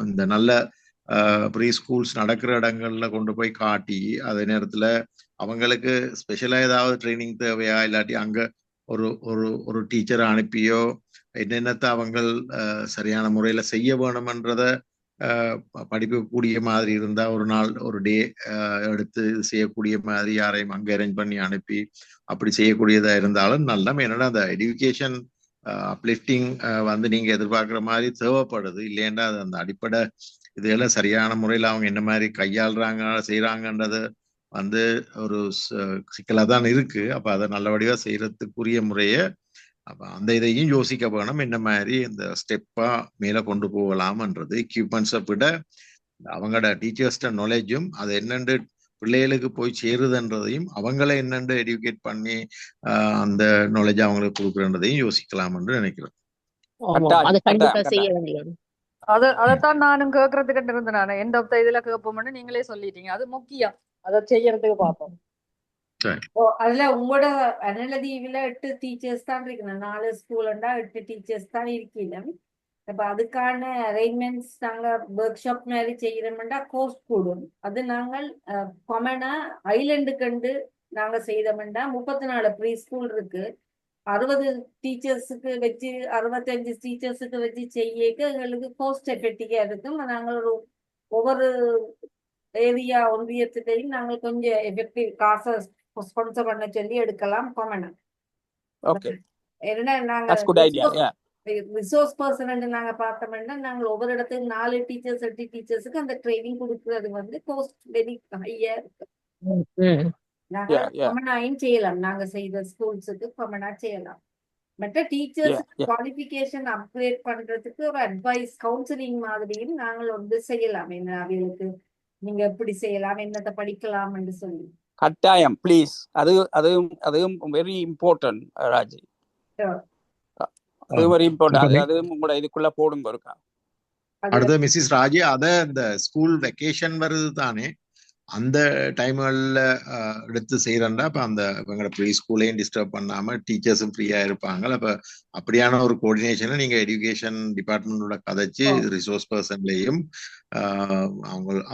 இந்த நல்ல ப்ரீ ஸ்கூல்ஸ் நடக்கிற இடங்கள்ல கொண்டு போய் காட்டி அதே நேரத்துல அவங்களுக்கு ஸ்பெஷலா ஏதாவது ட்ரைனிங் தேவையா, இல்லாட்டி அங்க ஒரு டீச்சரை அனுப்பியோ என்னென்னத்தை அவங்க சரியான முறையில செய்ய வேணும்ன்றத படிக்கக்கூடிய மாதிரி இருந்தா ஒரு நாள் ஒரு டே எடுத்து செய்யக்கூடிய மாதிரி யாரையும் அங்க அரேஞ்ச் பண்ணி அனுப்பி அப்படி செய்யக்கூடியதா இருந்தாலும் நல்லா. என்னன்னா அந்த எஜுகேஷன் அப்லிஃப்டிங் வந்து நீங்க எதிர்பார்க்குற மாதிரி தேவைப்படுது. இல்லைன்னா அது அந்த அடிப்படை இதெல்லாம் சரியான முறையில அவங்க என்ன மாதிரி கையாளுறாங்க செய்யறாங்கன்றது வந்து ஒரு சிக்கலா தான் இருக்கு. அப்ப அதை நல்லபடியா செய்யறதுக்குரிய முறைய அப்ப அந்த இதையும் யோசிக்க வேணும், என்ன மாதிரி இந்த ஸ்டெப்பா மேல கொண்டு போகலாம்ன்றது. எக்யூப்மெண்ட்ஸை விட அவங்களோட டீச்சர்ஸ்ட நாலேஜும் அது என்னென்று பிள்ளைகளுக்கு போய் சேருதுன்றதையும் அவங்கள என்னென்று எடுக்கேட் பண்ணி அந்த நாலேஜ் அவங்களுக்கு கொடுக்குறன்றதையும் யோசிக்கலாம் என்று நினைக்கிறேன். அது கண்டிப்பா செய்ய வேண்டியது. அதைத்தான் நானும் கேட்கறதுக்கு இருந்தேன். நான் எந்த இதுல கேட்போம்னு நீங்களே சொல்லிட்டீங்க, அது முக்கியம். அதை செய்யறதுக்கு பார்ப்போம். அதுல உங்களோட அனலதீவில 8 டீச்சர்ஸ் தான் இருக்கணும். 4 ஸ்கூல்ண்டா 8 டீச்சர்ஸ் தான் இருக்கணும். அப்ப அதுக்கான அரேஞ்ச்மெண்ட்ஸ் நாங்க ஒர்க் ஷாப் மாதிரி செய்யறோம்னா கோர்ஸ் கூடும். அது நாங்கள் கொமனா ஐலண்டு கண்டு நாங்க செய்தோம்னா 34 ப்ரீ ஸ்கூல் இருக்கு. 60 டீச்சர்ஸுக்கு வச்சு 65 டீச்சர்ஸுக்கு வச்சு செய்யக்க எங்களுக்கு கோஸ்ட் எஃபெக்டிவா இருக்கும். நாங்கள் ஒவ்வொரு ஏரியா ஒன்றியத்திலையும் நாங்கள் கொஞ்சம் எஃபெக்டிவ் காசை ஸ்பான்சர் பண்ண சொல்லி எடுக்கலாம் கொமனா. ஏன்னா நாங்க ரிசோர்ஸ் பர்சன் நாங்க பார்த்தோம்னா நாங்கள் ஒவ்வொரு இடத்துக்கு 4 டீச்சர்ஸ் 8 டீச்சர்ஸுக்கு அந்த ட்ரைனிங் கொடுக்கறது வந்து கோஸ்ட் வெரி ஹையா இருக்கு. நாங்க கொமனாயும் செய்யலாம். நாங்க செய்த ஸ்கூல்ஸுக்கு கொமனா செய்யலாம். மற்ற டீச்சர்ஸ் குவாலிஃபிகேஷன் அப்கிரேட் பண்றதுக்கு ஒரு அட்வைஸ் கவுன்சிலிங் மாதிரியும் நாங்கள் வந்து செய்யலாம். என்ன அவங்களுக்கு நீங்க எப்படி செய்யலாம், என்னத்தை படிக்கலாம் என்று சொல்லி. கட்டாயம் ப்ளீஸ். அதுவும் வெரி இம்பார்ட்டன்ட் ராஜி. அது வெரி இம்பார்ட்டன்ட். அதுவும் உங்களோட இதுக்குள்ள போடுங்க இருக்கா. அடுத்த மிஸ்ஸஸ் ராஜி, அத இந்த ஸ்கூல் வெக்கேஷன் வருது தானே, அந்த டைம்கள்ல எடுத்து செய்யறா. அப்ப அந்த இவங்களோட ப்ரீ ஸ்கூலையும் டிஸ்டர்ப் பண்ணாம டீச்சர்ஸும் ஃப்ரீயா இருப்பாங்க. அப்ப அப்படியான ஒரு கோஆர்டினேஷனை நீங்க எஜுகேஷன் டிபார்ட்மெண்டோட கதைச்சு ரிசோர்ஸ் பர்சன்லையும்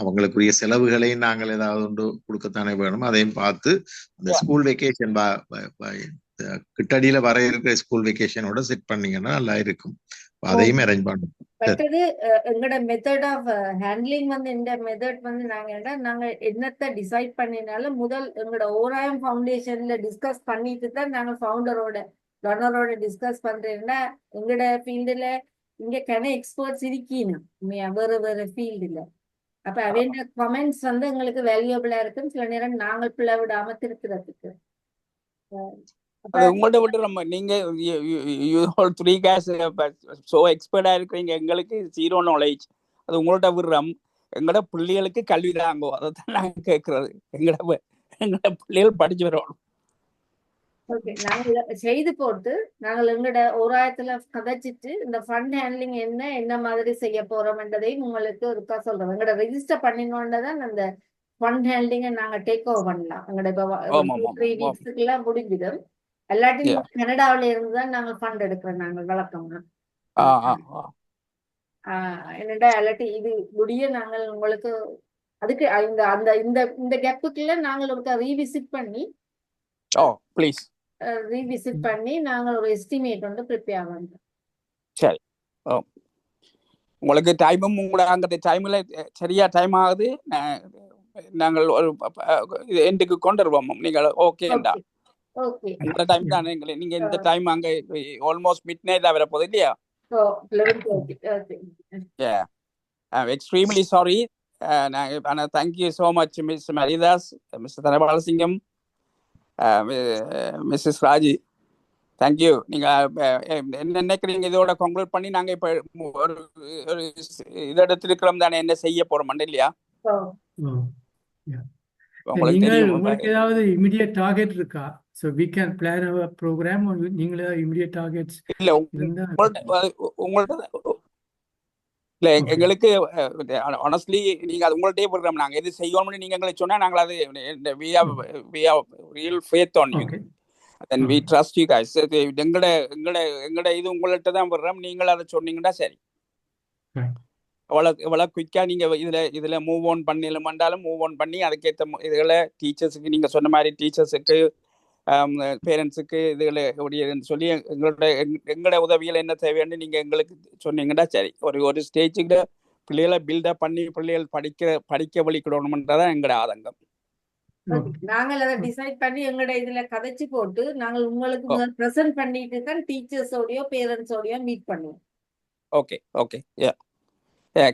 அவங்களுக்குரிய செலவுகளையும் நாங்கள் ஏதாவது ஒன்று கொடுக்கத்தானே வேணும். அதையும் பார்த்து அந்த ஸ்கூல் வெக்கேஷன் கிட்டடியில வர இருக்கிற ஸ்கூல் வெக்கேஷனோட செட் பண்ணீங்கன்னா நல்லா இருக்கும். அதையும் அரேஞ்ச் பண்ணுவோம். மற்றது எங்களோட மெத்தட் ஆஃப் ஹேண்ட்லிங் வந்து இந்த மெத்தட் வந்து நாங்க என்னத்தை டிசைட் பண்ணினாலும் முதல் எங்களோட ஓராயம் ஃபவுண்டேஷன்ல டிஸ்கஸ் பண்ணிட்டு தான் நாங்க ஃபவுண்டரோட டொனரோட டிஸ்கஸ் பண்றேன்னா எங்களோட ஃபீல்டுல இங்க எக்ஸ்பர்ட்ஸ் இருக்கணும் வேற வேற ஃபீல்டுல. அப்ப அவன் கமெண்ட்ஸ் வந்து எங்களுக்கு வேல்யூபிளா இருக்கும். சில நேரம் நாங்கள் பிள்ளை விடாம திருத்துறதுக்கு. அது உங்கள்ட்ட விட்டு நம்ம நீங்க 3 guys சோ எக்ஸ்பர்ட்டா இருக்கிறீங்க, எங்களுக்கு 0 knowledge. அது உங்கள்ட்ட விடுறோம். எங்களோட பிள்ளைகளுக்கு கல்வி தாங்கோ, அதைத்தான் நாங்க கேட்கறது. எங்களோட பிள்ளைகள் படிச்சு வரணும். ஓகே, நாங்கள் செய்து போட்டு நாங்கள் எங்களோட ஓராயத்துல கதைச்சிட்டு இந்த ஃபண்ட் ஹேண்ட்லிங் என்ன மாதிரி செய்ய போறோம்ன்றதையும் உங்களுக்கு இருக்கா சொல்றோம். எங்களோட ரெஜிஸ்டர் பண்ணினோன்றதான் அந்த ஃபண்ட் ஹேண்ட்லிங்கை நாங்க டேக் ஓவர் பண்ணலாம். எங்களோட 3 வீக்ஸுக்குலாம் முடிஞ்சிடும். எல்லாத்தையும் கனடாவில இருந்துதான் நாங்க ஃபண்ட் எடுக்கிறோம். நாங்கள் வழக்கமா என்னடா இல்லாட்டி இது முடிய நாங்கள் உங்களுக்கு அதுக்கு இந்த கேப்புக்குள்ள நாங்கள் ஒரு ரீவிசிட் பண்ணி நாங்கள் ஒரு எஸ்டிமேட் வந்து ப்ரிப்பேர் பண்றோம். சரி, உங்களுக்கு டைமும் உங்களோட அங்க டைம்ல சரியா டைம் ஆகுது. நாங்கள் ஒரு எண்டுக்கு கொண்டு வருவோம். நீங்கள் ஓகேண்டா உங்களோட டைம் தானே. நீங்க இந்த டைம் அங்க ஆல்மோஸ்ட் மிட் நைட் வர போகுது இல்லையா? Extremely sorry. Thank you so much, Ms. Maridas, Mr. Thanabalasingham, Mrs. Raji. Thank you. நீங்க என்ன நினைக்கிறீங்க இதோட கன்க்ளூட் பண்ணி நாங்க இப்ப ஒரு இதோட திருக்கிறோம் தானே, என்ன செய்ய போறோம் இல்லையா? உங்களுக்கு ஏதாவது இமிடியேட் டார்கெட் இருக்கா? So we can plan our program or நீங்களே இமிடியேட் டார்கெட்ஸ் இல்ல இல்ல எங்களுக்கு honestly நீங்க அது உங்கள்ட்டே போடுறோம். நாங்க எது செய்வோம்னு நீங்க எங்களுக்கு சொன்னா நாங்கள் அது we have real faith on you. Then we trust you guys. எங்கட இது உங்கள்ட்ட தான் போடுறோம். நீங்கள் அதை சொன்னீங்கன்னா சரி. எவ்வளோ குயிக்காக நீங்கள் இதில் மூவ் ஆன் பண்ணலாலும் மூவ் ஆன் பண்ணி அதுக்கேற்ற இதுகளை டீச்சர்ஸுக்கு நீங்கள் சொன்ன மாதிரி டீச்சர்ஸுக்கு பேரண்ட்ஸுக்கு இதுகளை எப்படின்னு சொல்லி எங்களோட உதவிகள் என்ன தேவைன்னு நீங்கள் எங்களுக்கு சொன்னீங்கன்னா சரி. ஒரு ஸ்டேஜுக்கு பிள்ளைகளை பில்டப் பண்ணி பிள்ளைகள் படிக்க வழிக்கிடணும்ன்றதான் எங்களோட ஆதங்கம். நாங்கள் அதை டிசைட் பண்ணி எங்களோட இதுல கதைச்சு போட்டு நாங்கள் உங்களுக்கு ப்ரெசென்ட் பண்ணிட்டு தான் டீச்சர்ஸோடயோ பேரண்ட்ஸோடயோ மீட் பண்ணுவோம். ஓகே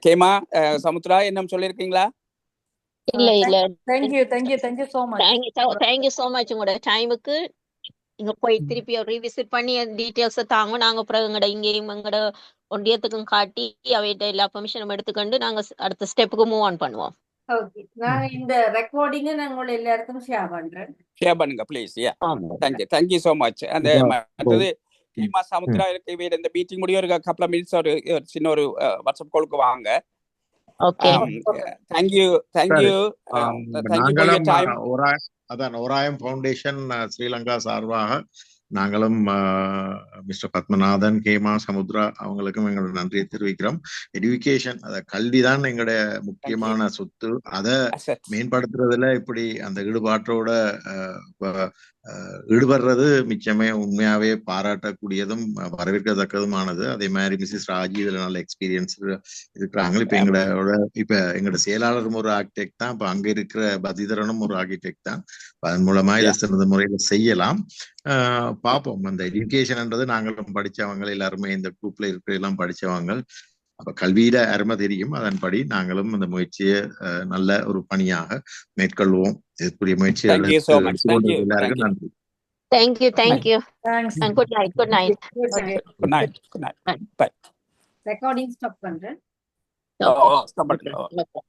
கேமா சமுத்ரா என்ன சொல்லிருக்கீங்களா? இல்ல thank you so much. thank you so much உங்களோட டைமுக்கு. இங்க போய் திருப்பி ரீவிசிட் பண்ணி டீட்டெயில்ஸை தாங்க நாங்க அப்புறம் இங்கேயும் எங்கட ஒன்றியத்துக்கும் காட்டி அவைகிட்ட எல்லா பெர்மிஷனும் எடுத்துக்கொண்டு நாங்க அடுத்த ஸ்டெப்புக்கு மூவ் ஆன் பண்ணுவோம். ஓகே, நான் இந்த ரெக்கார்டிங்கை நான் உங்களை எல்லாருக்கும் ஷேர் பண்றேன். ஷேர் பண்ணுங்க ப்ளீஸ். யா ஆமா. Thank you so much. அந்த மற்றது ஹீமா சமுத்ரா இந்த மீட்டிங் முடிய ஒரு கப்பல் ஆஃப் மினிட்ஸ் ஒரு சின்ன ஒரு வாட்ஸ்அப் காலுக்கு வாங்க. Okay, thank you for your time. Orayam foundation Sri Lanka சார்பாக நாங்களும் மிஸ்டர் பத்மநாதன், கேமா, சமுத்ரா அவங்களுக்கும் எங்களோட நன்றியை தெரிவிக்கிறோம். எஜுகேஷன், அத கல்விதான் எங்களுடைய முக்கியமான சொத்து. அதை மேம்படுத்துறதுல இப்படி அந்த ஈடுபாட்டோட ஈடுபடுறது மிச்சமே உண்மையாவே பாராட்டக்கூடியதும் வரவேற்கத்தக்கதுமானது. அதே மாதிரி மிஸ்ஸஸ் ராஜி இதுல நல்ல எக்ஸ்பீரியன்ஸ் இருக்கிறாங்க. இப்ப எங்களோட செயலாளரும் ஒரு ஆர்கிடெக்ட் தான். இப்ப அங்க இருக்கிற பதிதரனும் ஒரு ஆர்கிடெக்ட் தான். அதன் மூலமா இதை சிறந்த முறையில செய்யலாம். பார்ப்போம். அந்த எஜுகேஷன்ன்றது நாங்களும் படிச்சவங்க, எல்லாருமே இந்த குரூப்ல இருக்கிற எல்லாம் படிச்சவங்க. அப்ப கல்வியில அருமை தெரியும். அதன்படி நாங்களும் அந்த முயற்சியை நல்ல ஒரு பணியாக மேற்கொள்வோம். இதுக்குரிய முயற்சியை எல்லாருக்கும் நன்றி. Thank you. Thanks. Good night. Good night. Bye. Recording stop பண்றேன். ஓகே. ஸ்டாப் பண்ணுங்க.